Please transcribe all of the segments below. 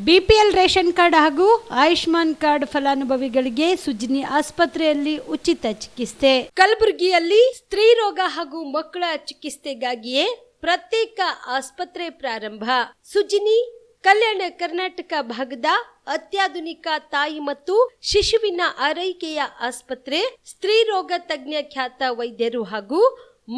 BPL ration card ಹಾಗೂ Ayushman card ಫಲಾನುಭವಿಗಳಿಗೆ ಸುಜ್ನಿ ಆಸ್ಪತ್ರೆಯಲ್ಲಿ ಉಚಿತ ಚಿಕಿತ್ಸೆ. ಕಲಬುರಗಿಯಲ್ಲಿ ಸ್ತ್ರೀ ರೋಗ ಹಾಗೂ ಮಕ್ಕಳ ಚಿಕಿತ್ಸೆಗಾಗಿಯೇ ಪ್ರತ್ಯೇಕ ಆಸ್ಪತ್ರೆ ಪ್ರಾರಂಭ. ಸುಜ್ನಿ ಕಲ್ಯಾಣ ಕರ್ನಾಟಕ ಭಾಗದ ಅತ್ಯಾಧುನಿಕ ತಾಯಿ ಮತ್ತು ಶಿಶುವಿನ ಆರೈಕೆಯ ಆಸ್ಪತ್ರೆ. ಸ್ತ್ರೀ ರೋಗ ತಜ್ಞ ಖ್ಯಾತ ವೈದ್ಯರು ಹಾಗೂ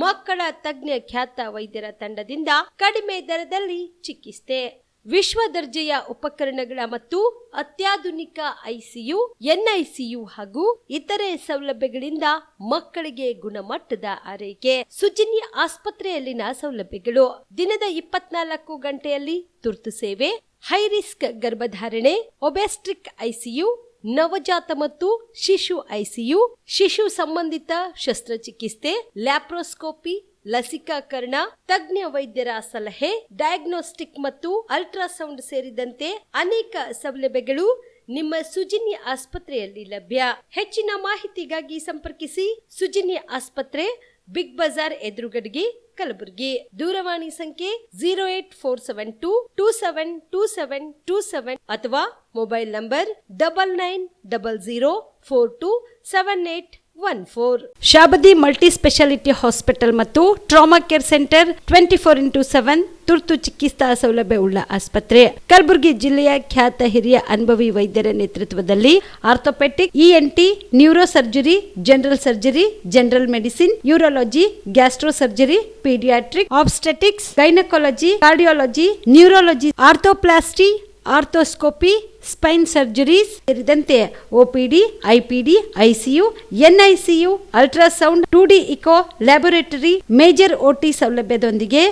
ಮಕ್ಕಳ ತಜ್ಞ ಖ್ಯಾತ ವೈದ್ಯರ ತಂಡದಿಂದ ಕಡಿಮೆ ದರದಲ್ಲಿ ಚಿಕಿತ್ಸೆ, ವಿಶ್ವ ದರ್ಜೆಯ ಉಪಕರಣಗಳ ಮತ್ತು ಅತ್ಯಾಧುನಿಕ ಐಸಿಯು, ಎನ್ಐಸಿಯು ಹಾಗೂ ಇತರೆ ಸೌಲಭ್ಯಗಳಿಂದ ಮಕ್ಕಳಿಗೆ ಗುಣಮಟ್ಟದ ಆರೈಕೆ. ಸುಜ್ನಿ ಆಸ್ಪತ್ರೆಯಲ್ಲಿನ ಸೌಲಭ್ಯಗಳು: ದಿನದ 24 ಗಂಟೆಯಲ್ಲಿ ತುರ್ತು ಸೇವೆ, ಹೈ ರಿಸ್ಕ್ ಗರ್ಭಧಾರಣೆ, ಒಬೆಸ್ಟ್ರಿಕ್ ಐಸಿಯು, ನವಜಾತ ಮತ್ತು ಶಿಶು ಐಸಿಯು, ಶಿಶು ಸಂಬಂಧಿತ ಶಸ್ತ್ರಚಿಕಿತ್ಸೆ, ಲ್ಯಾಪ್ರೋಸ್ಕೋಪಿ, ಲಸಿಕಾಕರಣ, ತಜ್ಞ ವೈದ್ಯರ ಸಲಹೆ, ಡಯಾಗ್ನೋಸ್ಟಿಕ್ ಮತ್ತು ಅಲ್ಟ್ರಾಸೌಂಡ್ ಸೇರಿದಂತೆ ಅನೇಕ ಸೌಲಭ್ಯಗಳು ನಿಮ್ಮ ಸುಜ್ನಿ ಆಸ್ಪತ್ರೆಯಲ್ಲಿ ಲಭ್ಯ. ಹೆಚ್ಚಿನ ಮಾಹಿತಿಗಾಗಿ ಸಂಪರ್ಕಿಸಿ ಸುಜ್ನಿ ಆಸ್ಪತ್ರೆ, ಬಿಗ್ ಬಜಾರ್ ಎದುರುಗಡೆಗೆ, ಕಲಬುರಗಿ. ದೂರವಾಣಿ ಸಂಖ್ಯೆ 08472727227 ಅಥವಾ mobile number 9900427814. Shabadi multi speciality hospital ಮತ್ತು ಟ್ರಾಮಾ ಕೇರ್ ಸೆಂಟರ್ 24x7 ತುರ್ತು ಚಿಕಿತ್ಸಾ ಸೌಲಭ್ಯ ಉಳ್ಳ ಆಸ್ಪತ್ರೆ. ಕಲಬುರಗಿ ಜಿಲ್ಲೆಯ ಖ್ಯಾತ ಹಿರಿಯ ಅನುಭವಿ ವೈದ್ಯರ ನೇತೃತ್ವದಲ್ಲಿ orthopaedic, ENT, neuro surgery, general surgery, general medicine, urology, gastro surgery, paediatric, obstetrics, gynaecology, cardiology, neurology, arthroplasty, arthroscopy, spine surgeries ಸೇರಿದಂತೆ OPD, IPD, ICU, NICU, ultrasound, 2D echo, laboratory, major OT ಸೌಲಭ್ಯದೊಂದಿಗೆ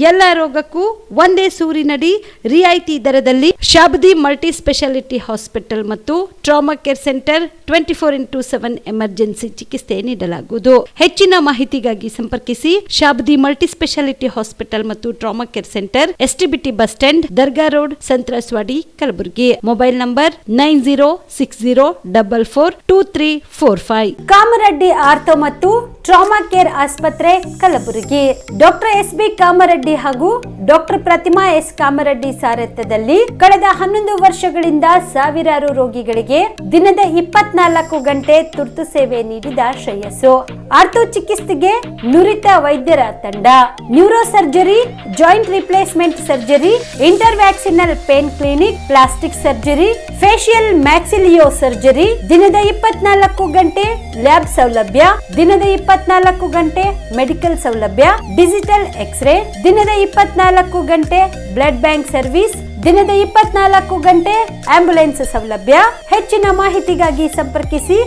ಎಲ್ಲ ರೋಗಕ್ಕೂ ಒಂದೇ ಸೂರಿನಡಿ ರಿಯಾಯಿತಿ ದರದಲ್ಲಿ ಶಾಬದಿ ಮಲ್ಟಿ ಸ್ಪೆಷಾಲಿಟಿ ಹಾಸ್ಪಿಟಲ್ ಮತ್ತು trauma care centre 24x7 emergency ಚಿಕಿತ್ಸೆ ನೀಡಲಾಗುವುದು. ಹೆಚ್ಚಿನ ಮಾಹಿತಿಗಾಗಿ ಸಂಪರ್ಕಿಸಿ ಶಾಬದಿ ಮಲ್ಟಿ ಸ್ಪೆಷಾಲಿಟಿ ಹಾಸ್ಪಿಟಲ್ ಮತ್ತು trauma care centre, STBT bus stand, Dargah road, ಸಂತ್ರಸ್ವಾಡಿ, Kalaburagi. Mobile number 9060442345. Kamareddy ortho ಮತ್ತು ಟ್ರಾಮಾ ಕೇರ್ ಆಸ್ಪತ್ರೆ, ಕಲಬುರಗಿ. Doctor S B. ಕಾಮರೆಡ್ಡಿ ಹಾಗೂ ಡಾಕ್ಟರ್ ಪ್ರತಿಮಾ ಎಸ್. ಕಾಮರೆಡ್ಡಿ ಸಾರಥ್ಯದಲ್ಲಿ ಕಳೆದ 11 ವರ್ಷಗಳಿಂದ ಸಾವಿರಾರು ರೋಗಿಗಳಿಗೆ ದಿನದ 24 ಗಂಟೆ ತುರ್ತು ಸೇವೆ ನೀಡಿದ ಶ್ರೇಯಸ್ಸು. ಆರ್ಥೋ ಚಿಕಿತ್ಸೆಗೆ ನುರಿತ ವೈದ್ಯರ ತಂಡ, neuro surgery, joint replacement surgery, interventional pain clinic, plastic surgery, facial maxillo surgery, ದಿನದ 24 ಗಂಟೆ ಲ್ಯಾಬ್ ಸೌಲಭ್ಯ, ದಿನದ 24 ಗಂಟೆ ಮೆಡಿಕಲ್ ಸೌಲಭ್ಯ, ಡಿಜಿಟಲ್ ಎಕ್ಸ್ರೇ, ದಿನದ 24 ಗಂಟೆ ಬ್ಲಡ್ ಬ್ಯಾಂಕ್ ಸರ್ವಿಸ್, ದಿನದ 24 ಗಂಟೆ ಆಂಬ್ಯುಲೆನ್ಸ್ ಸೌಲಭ್ಯ. ಹೆಚ್ಚಿನ ಮಾಹಿತಿಗಾಗಿ ಸಂಪರ್ಕಿಸಿ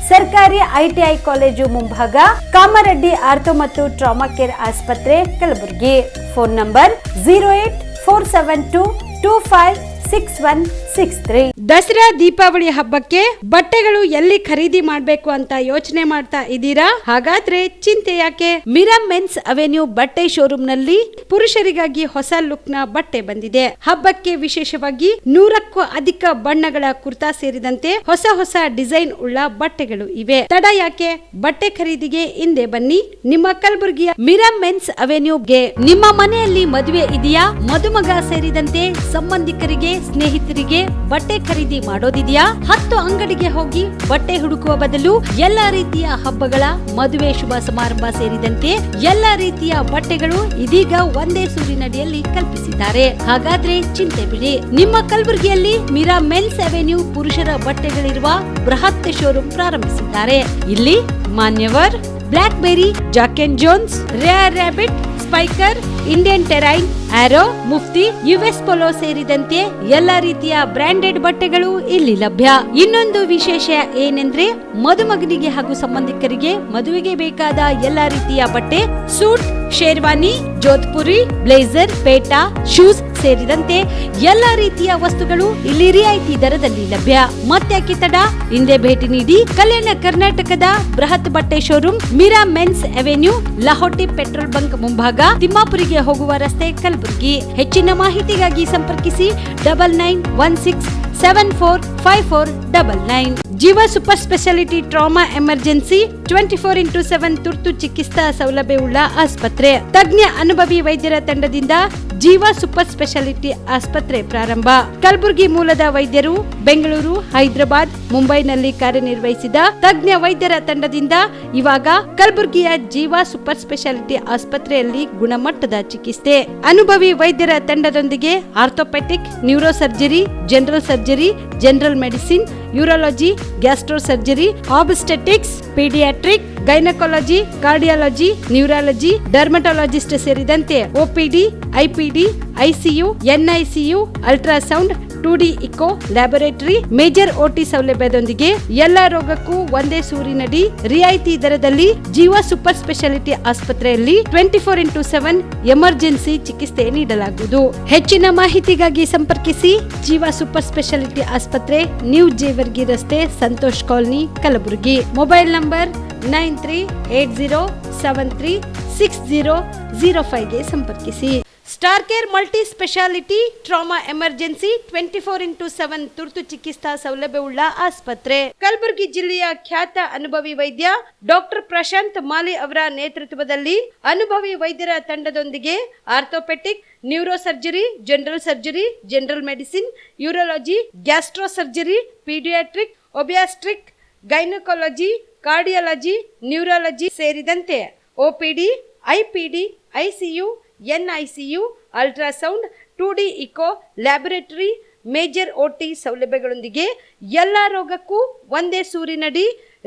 ಸರ್ಕಾರಿ ಐಟಿಐ ಕಾಲೇಜು ಮುಂಭಾಗ, ಕಾಮರೆಡ್ಡಿ ಆರ್ಥೋ ಮತ್ತು ಟ್ರಾಮಾ ಕೇರ್ ಆಸ್ಪತ್ರೆ, ಕಲಬುರಗಿ. Phone number 08472256163. ದಸರಾ ದೀಪಾವಳಿ ಹಬ್ಬಕ್ಕೆ ಬಟ್ಟೆಗಳು ಎಲ್ಲಿ ಖರೀದಿ ಮಾಡಬೇಕು ಅಂತ ಯೋಚನೆ ಮಾಡ್ತಾ ಇದ್ದೀರಾ? ಹಾಗಾದ್ರೆ ಚಿಂತೆ ಯಾಕೆ? ಮಿರಾ ಮೆನ್ಸ್ ಅವೆನ್ಯೂ ಬಟ್ಟೆ ಶೋರೂಮ್ ನಲ್ಲಿ ಪುರುಷರಿಗಾಗಿ ಹೊಸ ಲುಕ್ ನ ಬಟ್ಟೆ ಬಂದಿದೆ. ಹಬ್ಬಕ್ಕೆ ವಿಶೇಷವಾಗಿ 100ಕ್ಕೂ ಅಧಿಕ ಬಣ್ಣಗಳ ಕುರ್ತಾ ಸೇರಿದಂತೆ ಹೊಸ ಹೊಸ ಡಿಸೈನ್ ಉಳ್ಳ ಬಟ್ಟೆಗಳು ಇವೆ. ತಡ ಯಾಕೆ? ಬಟ್ಟೆ ಖರೀದಿಗೆ ಹಿಂದೆ ಬನ್ನಿ ನಿಮ್ಮ ಕಲಬುರಗಿಯ ಮಿರಾ ಮೆನ್ಸ್ ಅವೆನ್ಯೂಗೆ. ನಿಮ್ಮ ಮನೆಯಲ್ಲಿ ಮದುವೆ ಇದೆಯಾ? ಮದುಮಗ ಸೇರಿದಂತೆ ಸಂಬಂಧಿಕರಿಗೆ, ಸ್ನೇಹಿತರಿಗೆ ಬಟ್ಟೆ ಖರೀದಿ ಮಾಡೋದಿದೆಯಾ? 10 ಅಂಗಡಿಗೆ ಹೋಗಿ ಬಟ್ಟೆ ಹುಡುಕುವ ಬದಲು ಎಲ್ಲಾ ರೀತಿಯ ಹಬ್ಬಗಳ, ಮದುವೆ, ಶುಭ ಸಮಾರಂಭ ಸೇರಿದಂತೆ ಎಲ್ಲಾ ರೀತಿಯ ಬಟ್ಟೆಗಳು ಇದೀಗ ಒಂದೇ ಸೂರಿನಡಿಯಲ್ಲಿ ಕಲ್ಪಿಸಿದ್ದಾರೆ. ಹಾಗಾದ್ರೆ ಚಿಂತೆ ಬಿಡಿ. ನಿಮ್ಮ ಕಲಬುರಗಿಯಲ್ಲಿ ಮಿರಾ ಮೆನ್ಸ್ ಅವೆನ್ಯೂ ಪುರುಷರ ಬಟ್ಟೆಗಳಿರುವ ಬೃಹತ್ ಶೋರೂಮ್ ಪ್ರಾರಂಭಿಸಿದ್ದಾರೆ. ಇಲ್ಲಿ Manyavar, Black Berry, Jack and Jones, Rare Rabbit, Spykar, Indian Terrain, Arrow, Mufti, US Polo ಸೇರಿದಂತೆ ಎಲ್ಲಾ ರೀತಿಯ ಬ್ರಾಂಡೆಡ್ ಬಟ್ಟೆಗಳು ಇಲ್ಲಿ ಲಭ್ಯ. ಇನ್ನೊಂದು ವಿಶೇಷ ಏನೆಂದ್ರೆ ಮದುಮಗನಿಗೆ ಹಾಗೂ ಸಂಬಂಧಿಕರಿಗೆ ಮದುವೆಗೆ ಬೇಕಾದ ಎಲ್ಲಾ ರೀತಿಯ ಬಟ್ಟೆ, ಸೂಟ್, ಶೇರ್ವಾನಿ, ಜೋಧ್ಪುರಿ, ಬ್ಲೇಸರ್, ಪೇಟಾ, ಶೂಸ್ ಸೇರಿದಂತೆ ಎಲ್ಲಾ ರೀತಿಯ ವಸ್ತುಗಳು ಇಲ್ಲಿ ರಿಯಾಯಿತಿ ದರದಲ್ಲಿ ಲಭ್ಯ. ಮತ್ತ್ಯಾಕೆ ತಡ? ಹಿಂದೆ ಭೇಟಿ ನೀಡಿ ಕಲ್ಯಾಣ ಕರ್ನಾಟಕದ ಬೃಹತ್ ಬಟ್ಟೆ showroom Mira men's avenue, Lahoti petrol bunk ಮುಂಭಾಗ, ತಿಮ್ಮಾಪುರಿಗೆ ಹೋಗುವ ರಸ್ತೆ, ಕಲಬುರಗಿ. ಹೆಚ್ಚಿನ ಮಾಹಿತಿಗಾಗಿ ಸಂಪರ್ಕಿಸಿ 9916745499. ಜೀವ super speciality trauma emergency 24x7 ತುರ್ತು ಚಿಕಿತ್ಸಾ ಸೌಲಭ್ಯವುಳ್ಳ ಆಸ್ಪತ್ರೆ. ತಜ್ಞ ಅನುಭವಿ ವೈದ್ಯರ ತಂಡದಿಂದ ಜೀವ ಸೂಪರ್ ಸ್ಪೆಷಾಲಿಟಿ ಆಸ್ಪತ್ರೆ ಪ್ರಾರಂಭ. ಕಲಬುರಗಿ ಮೂಲದ ವೈದ್ಯರು ಬೆಂಗಳೂರು, ಹೈದರಾಬಾದ್, ಮುಂಬೈನಲ್ಲಿ ಕಾರ್ಯನಿರ್ವಹಿಸಿದ ತಜ್ಞ ವೈದ್ಯರ ತಂಡದಿಂದ ಇವಾಗ ಕಲಬುರಗಿಯ ಜೀವ ಸೂಪರ್ ಸ್ಪೆಷಾಲಿಟಿ ಆಸ್ಪತ್ರೆಯಲ್ಲಿ ಗುಣಮಟ್ಟದ ಚಿಕಿತ್ಸೆ. ಅನುಭವಿ ವೈದ್ಯರ ತಂಡದೊಂದಿಗೆ orthopaedic, neuro surgery, general surgery, general medicine, urology, gastro surgery, obstetrics, paediatric, gynaecology, cardiology, neurology, dermatologist ಸೇರಿದಂತೆ OPD, IPD, ICU, NICU, ultrasound, 2D echo, laboratory, major OT ಸೌಲಭ್ಯದೊಂದಿಗೆ ಎಲ್ಲಾ ರೋಗಕ್ಕೂ ಒಂದೇ ಸೂರಿನಡಿ ರಿಯಾಯಿತಿ ದರದಲ್ಲಿ ಜೀವ ಸೂಪರ್ ಸ್ಪೆಷಾಲಿಟಿ ಆಸ್ಪತ್ರೆಯಲ್ಲಿ 24x7 ಎಮರ್ಜೆನ್ಸಿ ಚಿಕಿತ್ಸೆ ನೀಡಲಾಗುವುದು. ಹೆಚ್ಚಿನ ಮಾಹಿತಿಗಾಗಿ ಸಂಪರ್ಕಿಸಿ ಜೀವ ಸೂಪರ್ ಸ್ಪೆಷಾಲಿಟಿ ಆಸ್ಪತ್ರೆ, ನ್ಯೂ ಜೇವರ್ಗಿ ರಸ್ತೆ, Santosh colony, Kalaburagi. Mobile number 9380736005ಗೆ ಸಂಪರ್ಕಿಸಿ. Star Care multi speciality trauma emergency 24x7 ತುರ್ತು ಚಿಕಿತ್ಸಾ ಸೌಲಭ್ಯವುಳ್ಳ ಆಸ್ಪತ್ರೆ. ಕಲಬುರಗಿ ಜಿಲ್ಲೆಯ ಖ್ಯಾತ ಅನುಭವಿ ವೈದ್ಯ ಡಾಕ್ಟರ್ ಪ್ರಶಾಂತ್ ಮಾಲಿ ಅವರ ನೇತೃತ್ವದಲ್ಲಿ ಅನುಭವಿ ವೈದ್ಯರ ತಂಡದೊಂದಿಗೆ orthopaedic, neuro surgery, general surgery, general medicine, urology, gastro surgery, paediatric, obstetric, gynaecology, cardiology, neurology ಸೇರಿದಂತೆ OPD, IPD, ICU, NICU, ultrasound, 2D echo, laboratory, major OT ಸೌಲಭ್ಯಗಳೊಂದಿಗೆ ಎಲ್ಲಾ ರೋಗಕ್ಕೂ ಒಂದೇ ಸೂರಿನಡಿ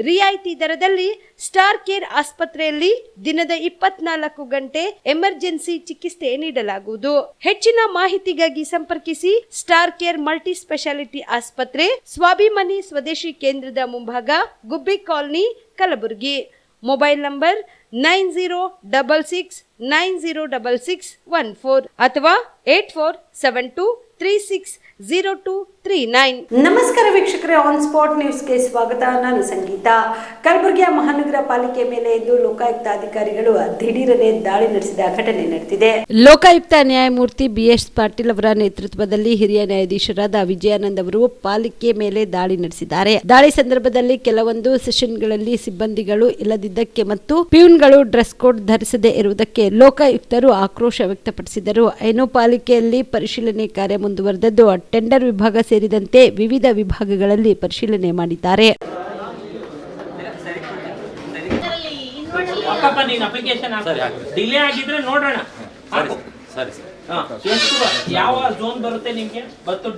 ರಿಯಾಯಿತಿ ದರದಲ್ಲಿ ಸ್ಟಾರ್ ಕೇರ್ ಆಸ್ಪತ್ರೆಯಲ್ಲಿ ದಿನದ 24 ಗಂಟೆ ಎಮರ್ಜೆನ್ಸಿ ಚಿಕಿತ್ಸೆ ನೀಡಲಾಗುವುದು. ಹೆಚ್ಚಿನ ಮಾಹಿತಿಗಾಗಿ ಸಂಪರ್ಕಿಸಿ ಸ್ಟಾರ್ ಕೇರ್ ಮಲ್ಟಿ ಸ್ಪೆಷಾಲಿಟಿ ಆಸ್ಪತ್ರೆ, ಸ್ವಾಭಿಮಾನಿ ಸ್ವದೇಶಿ ಕೇಂದ್ರದ ಮುಂಭಾಗ, ಗುಬ್ಬಿ ಕಾಲನಿ, ಕಲಬುರಗಿ. ಮೊಬೈಲ್ ನಂಬರ್ 9066906614 ಅಥವಾ 8472360239. ನಮಸ್ಕಾರ ವೀಕ್ಷಕರೇ, ಆನ್ ಸ್ಪಾಟ್ ನ್ಯೂಸ್ಗೆ ಸ್ವಾಗತ. ನಾನು ಸಂಗೀತ. ಕಲಬುರಗಿಯ ಮಹಾನಗರ ಪಾಲಿಕೆ ಮೇಲೆ ಇಂದು ಲೋಕಾಯುಕ್ತ ಅಧಿಕಾರಿಗಳು ದಿಢೀರನೆ ದಾಳಿ ನಡೆಸಿದ ಘಟನೆ ನಡೆದಿದೆ. ಲೋಕಾಯುಕ್ತ ನ್ಯಾಯಮೂರ್ತಿ BS ಪಾಟೀಲ್ ಅವರ ನೇತೃತ್ವದಲ್ಲಿ ಹಿರಿಯ ನ್ಯಾಯಾಧೀಶರಾದ ವಿಜಯಾನಂದ್ ಅವರು ಪಾಲಿಕೆ ಮೇಲೆ ದಾಳಿ ನಡೆಸಿದ್ದಾರೆ. ದಾಳಿ ಸಂದರ್ಭದಲ್ಲಿ ಕೆಲವೊಂದು ಸೆಷನ್ಗಳಲ್ಲಿ ಸಿಬ್ಬಂದಿಗಳು ಇಲ್ಲದಿದ್ದಕ್ಕೆ ಮತ್ತು ಪ್ಯೂನ್ಗಳು ಡ್ರೆಸ್ ಕೋಡ್ ಧರಿಸದೇ ಇರುವುದಕ್ಕೆ ಲೋಕಾಯುಕ್ತರು ಆಕ್ರೋಶ ವ್ಯಕ್ತಪಡಿಸಿದರು. ಏನು ಪಾಲಿಕೆಯಲ್ಲಿ ಪರಿಶೀಲನೆ ಕಾರ್ಯ ಮುಂದುವರೆದದ್ದು. ಟೆಂಡರ್ ವಿಭಾಗ ಸೇರಿದಂತೆ ವಿವಿಧ ವಿಭಾಗಗಳಲ್ಲಿ ಪರಿಶೀಲನೆ ಮಾಡಿದ್ದಾರೆ. ಡಿಲೇ ಆಗಿದ್ರೆ ನೋಡೋಣ. ಯಾವ ಝೋನ್ ಬರುತ್ತೆ ನಿಮ್ಗೆ? ಬತ್ತು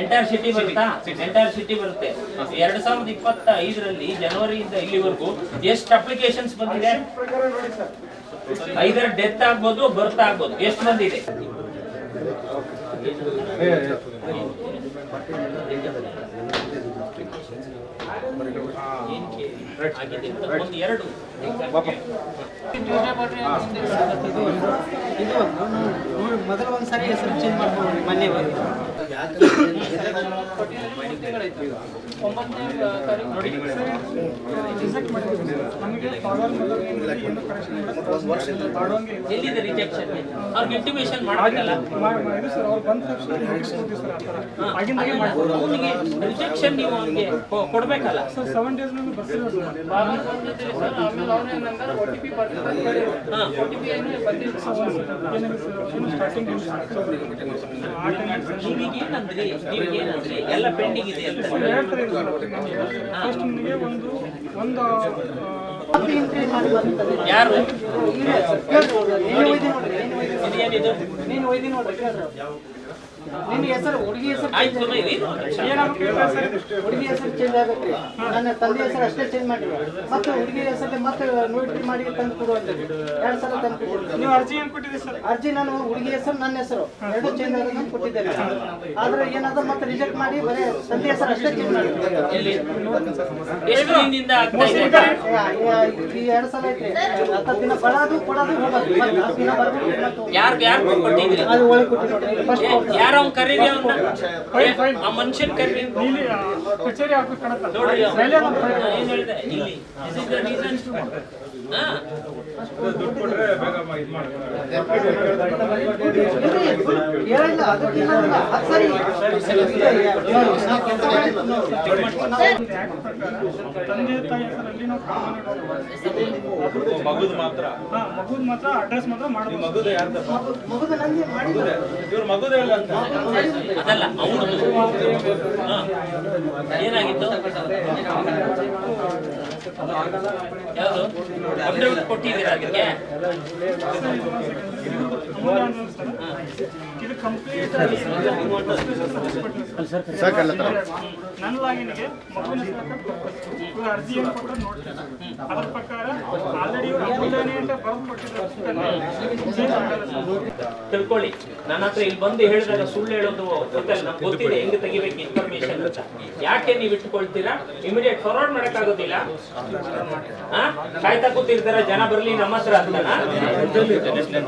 ಎಂಟೈರ್ ಸಿಟಿ ಬರುತ್ತಾ? ಎಂಟೈರ್ ಸಿಟಿ ಬರುತ್ತೆ. 2025ರಲ್ಲಿ ಜನವರಿಯಿಂದ ಇಲ್ಲಿವರೆಗೂ ಎಷ್ಟು ಅಪ್ಲಿಕೇಶನ್ಸ್ ಬಂದಿದೆ? ಐದರ ಡೆತ್ ಆಗ್ಬೋದು, ಬರ್ತ್ ಆಗ್ಬೋದು. ಎಷ್ಟು ಬಂದಿದೆ? ಎರಡು ಮೊದಲ ಒಂದ್ಸಾರಿ ಹೆಸರು ಚೇಂಜ್ ಮಾಡ್ಕೊಂಡು ಮೊನ್ನೆ ಎಲ್ಲಿದೆ ರಿಜೆಕ್ಷನ್? ಅವ್ರಿಗೆ ಇಂಟಿಮೇಷನ್ ಮಾಡಬೇಕಲ್ಲ. ರಿಜೆಕ್ಷನ್ ನೀವು ಅವ್ರಿಗೆ ಕೊಡ್ಬೇಕಲ್ಲ. 7 days में बसेस सर आमेಲೆ ಅವನೇ ನಂತರ OTP ಬರ್ತದೆ. OTP ಏನು ಬಂದಿಲ್ಲ ಸರ್. ಸ್ಟಾರ್ಟಿಂಗ್ ನೀವೇನಂದ್ರಿ ಎಲ್ಲ ಪೆಂಡಿಂಗ್ ಇದೆ ಅಂತ ಫಸ್ಟ್ ನಿಮಗೆ ಒಂದು ಯಾರು ನೀನು ಒಯ್ದಿ ನೋಡ್ರಿ. ನಿನ್ನ ಹೆಸರು ಹುಡುಗಿ ಹೆಸರು ಹುಡುಗಿ ಹೆಸರು ಚೇಂಜ್ ಆಗಬೇಕ್ರಿ. ನನ್ನ ತಂದೆ ಹೆಸರು ಅಷ್ಟೇ ಚೇಂಜ್ ಮಾಡಿರಿ. ಮತ್ತೆ ಹುಡುಗಿ ಹೆಸರು ಮತ್ತೆ ನೋಟಿಫೈ ಮಾಡಿ ತಂದು ಕೊಡುವಂತ 2 ಸಲ ತಂದು ಕೊಟ್ಟಿದ್ದೆ. ನೀವು ಅರ್ಜಿ ಏನು ಕೊಟ್ಟಿದ್ದೀರಿ ಸರ್? ಅರ್ಜಿ ನಾನು ಹುಡುಗಿ ಹೆಸರು ನನ್ನ ಹೆಸರು ಎರಡು ಚೇಂಜ್ ಆಗೋದನ್ನ ಕೊಟ್ಟಿದ್ದೇನೆ. ಆದ್ರೆ ಏನಾದ ಮತ್ತೆ ರಿಜೆಕ್ಟ್ ಮಾಡಿ ಬರೀ ತಂದೆ ಹೆಸರು ಅಷ್ಟೇ ಚೇಂಜ್ ಮಾಡಿದ್ದೆ. ಈ 2 ಸಲ ಐತ್ರಿ. 10 ದಿನ ಬರೋದು ಕೊಡೋದು ಹೋಗೋದು. 10 ದಿನ ಬರ್ಬೇಕು. ಯಾರು ಕೊಟ್ಟಿದ್ರಿ? ಅದು ಒಳಗೆ ಕೊಟ್ಟಿದ್ದೆ. ಫಸ್ಟ್ ಯಾರು ಅವ್ನು ಕರೀರಿ, ಆ ಮನುಷ್ಯನ್ ಕರೀರಿ. ಇಲ್ಲಿ ಕಚೇರಿ ಆಗ್ಬೇಕು ಕಣಕ್ಕ ನೋಡ್ರಿ ಏನ್ ಹೇಳಿದೆ ಇಲ್ಲಿ. This is the reason. ಹೇಳಿಲ್ಲ ಅದಕ್ಕಿಲ್ಲ 10 ಸರಿ ತಂದೆ ತಾಯಿ ಹೆಸರಲ್ಲಿ ನಾವು ಮಗುದು ಮಾತ್ರ ಮಗುದ್ ಮಾತ್ರ ಅಡ್ರೆಸ್ ಮಾತ್ರ ಮಾಡಬಹುದು. ಮಗುದ ಯಾರ್ದಪ್ಪ? ಮಗುದ ನಂಗೆ ಮಾಡಿದ್ದಾರೆ ಇವ್ರ ಮಗುದ ಇಲ್ಲ ಅಂತ ಅದಲ್ಲ ಅವ್ರದ್ದು ಏನಾಗಿತ್ತು? ಯಾವುದು ಕಂಪ್ಲೇಂಟ್ ಕೊಟ್ಟಿದ್ದೀರಾ ಅದಕ್ಕೆ? ಇದು ಕಂಪ್ಲೀಟ್ ನನ್ನ ಲಾಗಿನ್ಗೆ ಮಗುವಿನ ಇವ್ರ ಅರ್ಜಿಯನ್ನು ಕೊಟ್ಟು ನೋಡ್ತೀನಿ. ಅದರ ಪ್ರಕಾರ ಆಲ್ರೆಡಿ ಇವ್ರು ಅಮೂಲ್ಯನೇ ಅಂತ ಬರೆದು ಕೊಟ್ಟಿದ್ದಾರೆ. ತಿಳ್ಕೊಳ್ಳಿ, ನನ್ನ ಹತ್ರ ಇಲ್ಲಿ ಬಂದು ಹೇಳಿದಾಗ ಸುಳ್ಳು ಹೇಳೋದು ಗೊತ್ತಲ್ಲ, ನಮ್ಗೆ ಗೊತ್ತಿದೆ ಹೆಂಗ್ ತೆಗಿಬೇಕು ಇನ್ಫಾರ್ಮೇಶನ್ ಅಂತ. ಯಾಕೆ ನೀವು ಇಟ್ಕೊಳ್ತೀರಾ? Immediate forward ಮಾಡಕ್ಕಾಗೋದಿಲ್ಲ? ಕಾಯ್ತಾ ಕೂತಿರ್ತಾರ ಜನ ಬರ್ಲಿ ನಮ್ಮ ಹತ್ರ ಅಂತನ?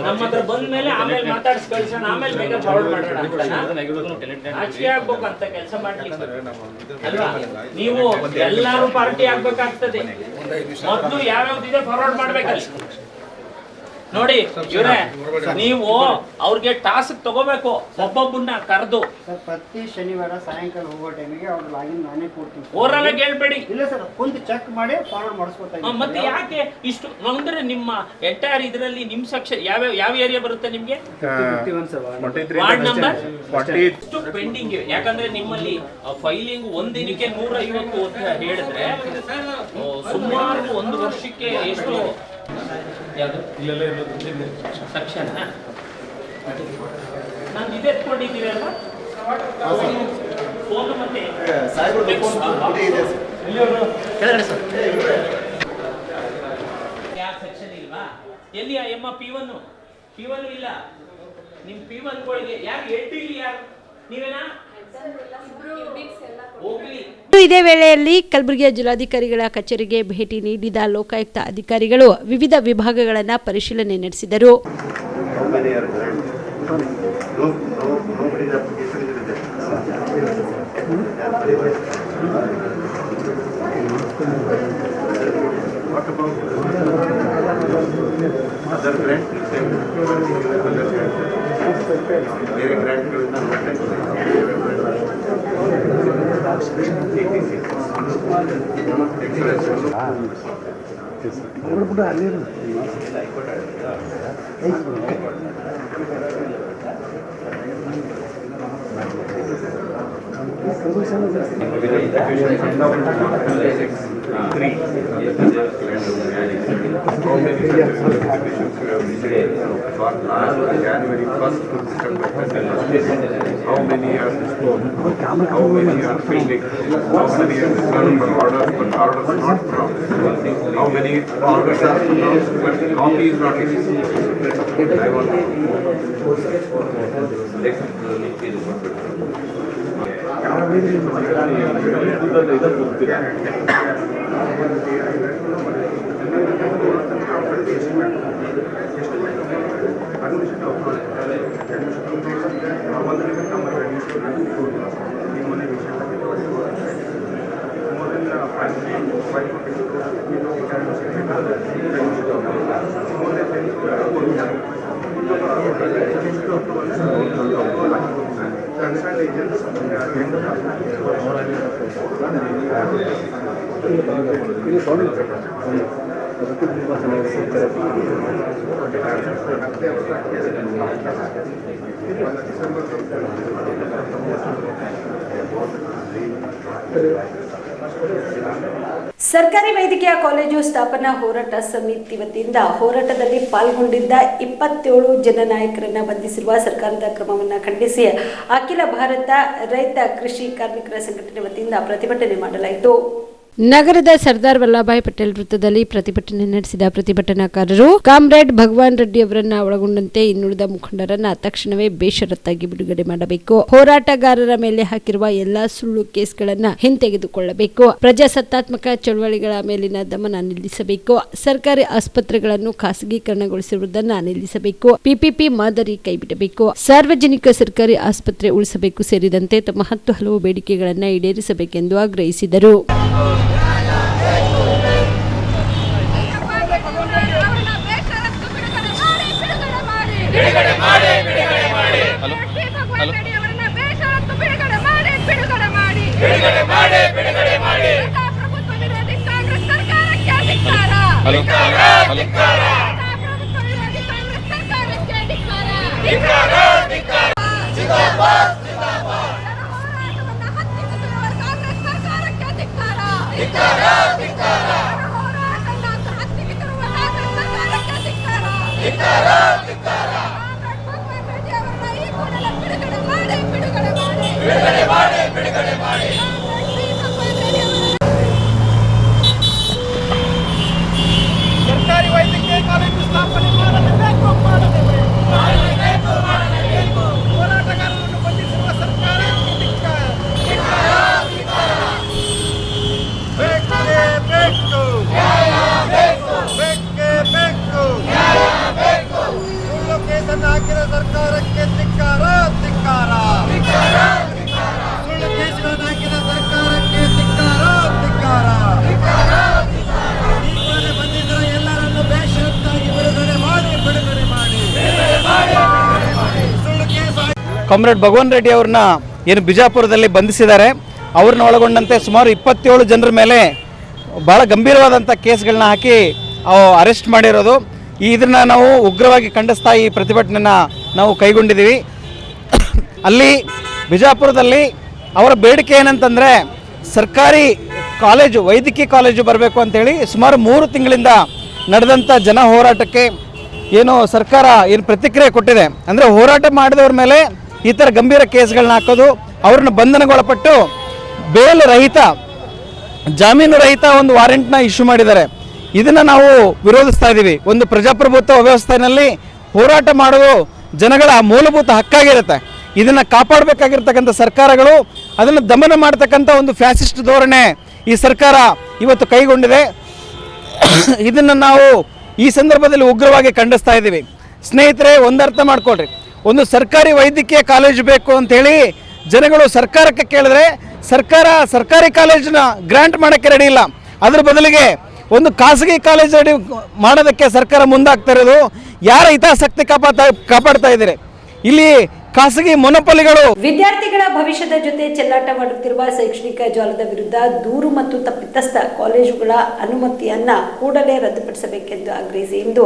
ನಮ್ಮ ಹತ್ರ ಬಂದ್ಮೇಲೆ ಆಮೇಲೆ ಮಾತಾಡ್ಸಿ ಕಳ್ಸೋಣ, ಆಮೇಲೆ ಬೇಗ ಫಾರ್ವರ್ಡ್ ಮಾಡೋಣ ಅಂತನ? ಆಚೆ ಆಗ್ಬೇಕು ಅಂತ ಕೆಲಸ ಮಾಡ್ಲಿಕ್ಕೆ ಅಲ್ವಾ? ನೀವು ಎಲ್ಲಾರು ಪಾರ್ಟಿ ಆಗ್ಬೇಕಾಗ್ತದೆ. ಮೊದಲು ಯಾವ್ಯಾವ್ದಿದೆ ಫಾರ್ವರ್ಡ್ ಮಾಡ್ಬೇಕಲ್ಲ. ನೋಡಿ ಇವ್ರೆ, ನೀವು ಅವ್ರಿಗೆ ಟಾಸ್ಕ್ ತಗೋಬೇಕು, ಒಬ್ಬೊಬ್ಬನ್ನ ಕರೆದು. ಸರ್ ಪ್ರತಿ ಶನಿವಾರ ಸಾಯಂಕಾಲ ಹೋಗೋ ಟೈಮಿಗೆ ಅವ್ರ ಲಾಗಿನ್ ನಾನೇ ಕೊಡ್ತೀನಿ. ಓರಲ್ಲ ಕೇಳ್ಬೇಡಿ. ಇಲ್ಲ ಸರ್, ಕುಂತು ಚೆಕ್ ಮಾಡಿ ಫಾರ್ವರ್ಡ್ ಮಾಡಿಸ್ಕೊತಾ ಇದ್ದೀನಿ. ಮತ್ತೆ ಯಾಕೆ ಇಷ್ಟು ಅಂದ್ರೆ ನಿಮ್ಮ ಎಂಟೈರ್ ಇದರಲ್ಲಿ ನಿಮ್ ಸೆಕ್ಷನ್ ಯಾವ ಏರಿಯಾ ಬರುತ್ತೆ ನಿಮ್ಗೆ? ವಾರ್ಡ್ ನಂಬರ್ ಇಷ್ಟು ಪೆಂಡಿಂಗ್ ಇವೆ. ಯಾಕಂದ್ರೆ ನಿಮ್ಮಲ್ಲಿ ಫೈಲಿಂಗ್ ಒಂದಿನಕ್ಕೆ 150 ಅಂತ ಹೇಳಿದ್ರೆ ಸುಮಾರು 1 ವರ್ಷಕ್ಕೆ ಎಷ್ಟು ಸೆಕ್ಷನ್ ನಾನು ಇದೆ ಎತ್ಕೊಂಡಿದ್ದೀರಲ್ಲ ಫೋನ್ ಮತ್ತೆ ಯಾವ ಸೆಕ್ಷನ್ ಇಲ್ವಾ? ಎಲ್ಲಿ ಎಮ್ಮ P1 ಇಲ್ಲ. ನಿಮ್ P1ಗಳಿಗೆ ಯಾರು ಹೆಡ್ ಇಲ್ಲಿ? ಯಾರು ನೀವೇನಾ? ಹೋಗ್ಲಿ. ಇದೇ ವೇಳೆಯಲ್ಲಿ ಕಲಬುರಗಿಯ ಜಿಲ್ಲಾಧಿಕಾರಿಗಳ ಕಚೇರಿಗೆ ಭೇಟಿ ನೀಡಿದ ಲೋಕಾಯುಕ್ತ ಅಧಿಕಾರಿಗಳು ವಿವಿಧ ವಿಭಾಗಗಳನ್ನು ಪರಿಶೀಲನೆ ನಡೆಸಿದರು. January 1st to December 20th. How many are disclosed? How many are pending? How many are returned for orders but orders not from? How many orders are from but copy is not issued? I want ಸರ್ಕಾರಿ ವೈದ್ಯಕೀಯ college ಸ್ಥಾಪನಾ ಹೋರಾಟ ಸಮಿತಿ ವತಿಯಿಂದ ಹೋರಾಟದಲ್ಲಿ ಪಾಲ್ಗೊಂಡಿದ್ದ 27 ಜನ ನಾಯಕರನ್ನ ಬಂಧಿಸಿರುವ ಸರ್ಕಾರದ ಕ್ರಮವನ್ನು ಖಂಡಿಸಿ ಅಖಿಲ ಭಾರತ ರೈತ ಕೃಷಿ ಕಾರ್ಮಿಕರ ಸಂಘಟನೆ ವತಿಯಿಂದ ಪ್ರತಿಭಟನೆ ಮಾಡಲಾಯಿತು. ನಗರದ ಸರ್ದಾರ್ ವಲ್ಲಭಾಯ್ ಪಟೇಲ್ ವೃತ್ತದಲ್ಲಿ ಪ್ರತಿಭಟನೆ ನಡೆಸಿದ ಪ್ರತಿಭಟನಾಕಾರರು ಕಾಮ್ರೇಡ್ ಭಗವಾನ್ ರೆಡ್ಡಿ ಅವರನ್ನ ಒಳಗೊಂಡಂತೆ ಇನ್ನುಳಿದ ಮುಖಂಡರನ್ನ ತಕ್ಷಣವೇ ಬೇಷರತ್ತಾಗಿ ಬಿಡುಗಡೆ ಮಾಡಬೇಕು, ಹೋರಾಟಗಾರರ ಮೇಲೆ ಹಾಕಿರುವ ಎಲ್ಲಾ ಸುಳ್ಳು ಕೇಸ್ಗಳನ್ನ ಹಿಂತೆಗೆದುಕೊಳ್ಳಬೇಕು, ಪ್ರಜಾಸತ್ತಾತ್ಮಕ ಚಳವಳಿಗಳ ಮೇಲಿನ ದಮನ ನಿಲ್ಲಿಸಬೇಕು, ಸರ್ಕಾರಿ ಆಸ್ಪತ್ರೆಗಳನ್ನು ಖಾಸಗೀಕರಣಗೊಳಿಸಿರುವುದನ್ನು ನಿಲ್ಲಿಸಬೇಕು, ಪಿಪಿಪಿ ಮಾದರಿ ಕೈಬಿಡಬೇಕು, ಸಾರ್ವಜನಿಕ ಸರ್ಕಾರಿ ಆಸ್ಪತ್ರೆ ಉಳಿಸಬೇಕು ಸೇರಿದಂತೆ ತಮ್ಮ 10 ಹಲವು ಬೇಡಿಕೆಗಳನ್ನು ಈಡೇರಿಸಬೇಕೆಂದು ಆಗ್ರಹಿಸಿದರು. ಅವ್ರನ್ನ ಸರ್ಕಾರಿ ವೈದ್ಯಕೀಯ ಕಾಲೇಜು ಸ್ಥಾಪನೆ ಮಾಡಲೇಬೇಕು. ಹೋರಾಟಗಾರರನ್ನು ಬಂಧಿಸಿರುವ ಸರ್ಕಾರಕ್ಕೆ ಧಿಕ್ಕಾರ. ಬೇಕೇ ಬೇಕು, ಬೇಕೇ ಬೇಕು. ಸುಳ್ಳು ಕೇಸನ್ನು ಹಾಕಿದ ಸರ್ಕಾರಕ್ಕೆ ಧಿಕ್ಕಾರ, ಧಿಕ್ಕಾರ. ಸುಳ್ಳು ಕೇಸುಗಳನ್ನು ಹಾಕಿದ ಸರ್ಕಾರಕ್ಕೆ ಧಿಕ್ಕಾರ, ಧಿಕ್ಕಾರ. ಬಂದಿದ್ದ ಎಲ್ಲರನ್ನು ಬೇಷರತ್ತಾಗಿ ಬಿಡುಗಡೆ ಮಾಡಿ. ಸುಳ್ಳು ಕೇಸು ಕಾಮ್ರೇಡ್ ಭಗವಾನ್ ರೆಡ್ಡಿ ಅವ್ರನ್ನ ಏನು ಬಿಜಾಪುರದಲ್ಲಿ ಬಂಧಿಸಿದ್ದಾರೆ, ಅವ್ರನ್ನ ಒಳಗೊಂಡಂತೆ ಸುಮಾರು 27 ಜನರ ಮೇಲೆ ಭಾಳ ಗಂಭೀರವಾದಂಥ ಕೇಸ್ಗಳನ್ನ ಹಾಕಿ ಅರೆಸ್ಟ್ ಮಾಡಿರೋದು. ಇದನ್ನು ನಾವು ಉಗ್ರವಾಗಿ ಖಂಡಿಸ್ತಾ ಈ ಪ್ರತಿಭಟನೆನ ನಾವು ಕೈಗೊಂಡಿದ್ದೀವಿ. ಅಲ್ಲಿ ಬಿಜಾಪುರದಲ್ಲಿ ಅವರ ಬೇಡಿಕೆ ಏನಂತಂದರೆ ಸರ್ಕಾರಿ ಕಾಲೇಜು, ವೈದ್ಯಕೀಯ ಕಾಲೇಜು ಬರಬೇಕು ಅಂತೇಳಿ ಸುಮಾರು 3 ತಿಂಗಳಿಂದ ನಡೆದಂಥ ಜನ ಹೋರಾಟಕ್ಕೆ ಏನು ಸರ್ಕಾರ ಏನು ಪ್ರತಿಕ್ರಿಯೆ ಕೊಟ್ಟಿದೆ ಅಂದರೆ, ಹೋರಾಟ ಮಾಡಿದವ್ರ ಮೇಲೆ ಈ ಥರ ಗಂಭೀರ ಕೇಸ್ಗಳನ್ನ ಹಾಕೋದು, ಅವ್ರನ್ನ ಬಂಧನಗೊಳಪಟ್ಟು ಬೇಲ್ ರಹಿತ, ಜಾಮೀನು ರಹಿತ ಒಂದು ವಾರೆಂಟ್ನ ಇಶ್ಯೂ ಮಾಡಿದ್ದಾರೆ. ಇದನ್ನು ನಾವು ವಿರೋಧಿಸ್ತಾ ಇದ್ದೀವಿ. ಒಂದು ಪ್ರಜಾಪ್ರಭುತ್ವ ವ್ಯವಸ್ಥೆಯಲ್ಲಿ ಹೋರಾಟ ಮಾಡೋದು ಜನಗಳ ಮೂಲಭೂತ ಹಕ್ಕಾಗಿರುತ್ತೆ. ಇದನ್ನು ಕಾಪಾಡಬೇಕಾಗಿರ್ತಕ್ಕಂಥ ಸರ್ಕಾರಗಳು ಅದನ್ನು ದಮನ ಮಾಡ್ತಕ್ಕಂಥ ಒಂದು ಫ್ಯಾಸಿಸ್ಟ್ ಧೋರಣೆ ಈ ಸರ್ಕಾರ ಇವತ್ತು ಕೈಗೊಂಡಿದೆ. ಇದನ್ನು ನಾವು ಈ ಸಂದರ್ಭದಲ್ಲಿ ಉಗ್ರವಾಗಿ ಖಂಡಿಸ್ತಾ ಇದ್ದೀವಿ. ಸ್ನೇಹಿತರೆ, ಒಂದರ್ಥ ಮಾಡ್ಕೊಳ್ರಿ, ಒಂದು ಸರ್ಕಾರಿ ವೈದ್ಯಕೀಯ ಕಾಲೇಜು ಬೇಕು ಅಂಥೇಳಿ ಜನಗಳು ಸರ್ಕಾರಕ್ಕೆ ಕೇಳಿದ್ರೆ ಸರ್ಕಾರಿ ಕಾಲೇಜನ್ನ ಗ್ರಾಂಟ್ ಮಾಡೋಕ್ಕೆ ರೆಡಿ ಇಲ್ಲ. ಅದ್ರ ಬದಲಿಗೆ ಒಂದು ಖಾಸಗಿ ಕಾಲೇಜ್ ರೆಡಿ ಮಾಡೋದಕ್ಕೆ ಸರ್ಕಾರ ಮುಂದಾಗ್ತಾ ಇರೋದು ಯಾರ ಹಿತಾಸಕ್ತಿ ಕಾಪಾಡ್ತಾ ಇದ್ದಾರೆ? ಇಲ್ಲಿ ಖಾಸಗಿ ಮೊನೊಪೊಲಿಗಳು. ವಿದ್ಯಾರ್ಥಿಗಳ ಭವಿಷ್ಯದ ಜೊತೆ ಚೆಲ್ಲಾಟವಾಡುತ್ತಿರುವ ಶೈಕ್ಷಣಿಕ ಜಾಲದ ವಿರುದ್ಧ ದೂರು ಮತ್ತು ತಪ್ಪಿತಸ್ಥ ಕಾಲೇಜುಗಳ ಅನುಮತಿಯನ್ನ ಕೂಡಲೇ ರದ್ದುಪಡಿಸಬೇಕೆಂದು ಆಗ್ರಹಿಸಿ ಇಂದು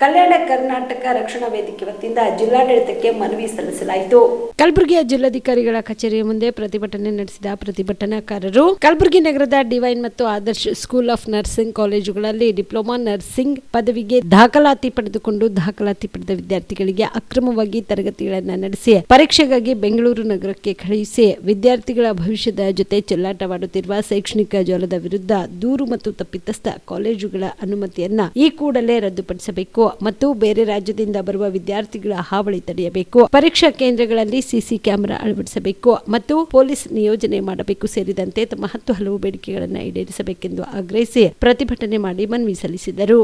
ಕಲ್ಯಾಣ ಕರ್ನಾಟಕ ರಕ್ಷಣಾ ವೇದಿಕೆ ವತಿಯಿಂದ ಜಿಲ್ಲಾಡಳಿತಕ್ಕೆ ಮನವಿ ಸಲ್ಲಿಸಲಾಯಿತು. ಕಲಬುರಗಿಯ ಜಿಲ್ಲಾಧಿಕಾರಿಗಳ ಕಚೇರಿಯ ಮುಂದೆ ಪ್ರತಿಭಟನೆ ನಡೆಸಿದ ಪ್ರತಿಭಟನಾಕಾರರು ಕಲಬುರಗಿ ನಗರದ ಡಿವೈನ್ ಮತ್ತು ಆದರ್ಶ್ ಸ್ಕೂಲ್ ಆಫ್ ನರ್ಸಿಂಗ್ ಕಾಲೇಜುಗಳಲ್ಲಿ ಡಿಪ್ಲೊಮಾ ನರ್ಸಿಂಗ್ ಪದವಿಗೆ ದಾಖಲಾತಿ ಪಡೆದುಕೊಂಡು ದಾಖಲಾತಿ ಪಡೆದ ವಿದ್ಯಾರ್ಥಿಗಳಿಗೆ ಅಕ್ರಮವಾಗಿ ತರಗತಿಗಳನ್ನು ನಡೆಸಿ ಪರೀಕ್ಷೆಗಾಗಿ ಬೆಂಗಳೂರು ನಗರಕ್ಕೆ ಕಳುಹಿಸಿ ವಿದ್ಯಾರ್ಥಿಗಳ ಭವಿಷ್ಯದ ಜೊತೆ ಚೆಲ್ಲಾಟವಾಡುತ್ತಿರುವ ಶೈಕ್ಷಣಿಕ ಜಾಲದ ವಿರುದ್ಧ ದೂರು ಮತ್ತು ತಪ್ಪಿತಸ್ಥ ಕಾಲೇಜುಗಳ ಅನುಮತಿಯನ್ನ ಈ ಕೂಡಲೇ ರದ್ದುಪಡಿಸಬೇಕು ಮತ್ತು ಬೇರೆ ರಾಜ್ಯದಿಂದ ಬರುವ ವಿದ್ಯಾರ್ಥಿಗಳ ಹಾವಳಿ ತಡೆಯಬೇಕು. ಪರೀಕ್ಷಾ ಕೇಂದ್ರಗಳಲ್ಲಿ ಸಿಸಿ ಕ್ಯಾಮೆರಾ ಅಳವಡಿಸಬೇಕು ಮತ್ತು ಪೊಲೀಸ್ ನಿಯೋಜನೆ ಮಾಡಬೇಕು ಸೇರಿದಂತೆ ತಮ್ಮ 10 ಹಲವು ಬೇಡಿಕೆಗಳನ್ನು ಈಡೇರಿಸಬೇಕೆಂದು ಆಗ್ರಹಿಸಿ ಪ್ರತಿಭಟನೆ ಮಾಡಿ ಮನವಿ ಸಲ್ಲಿಸಿದರು.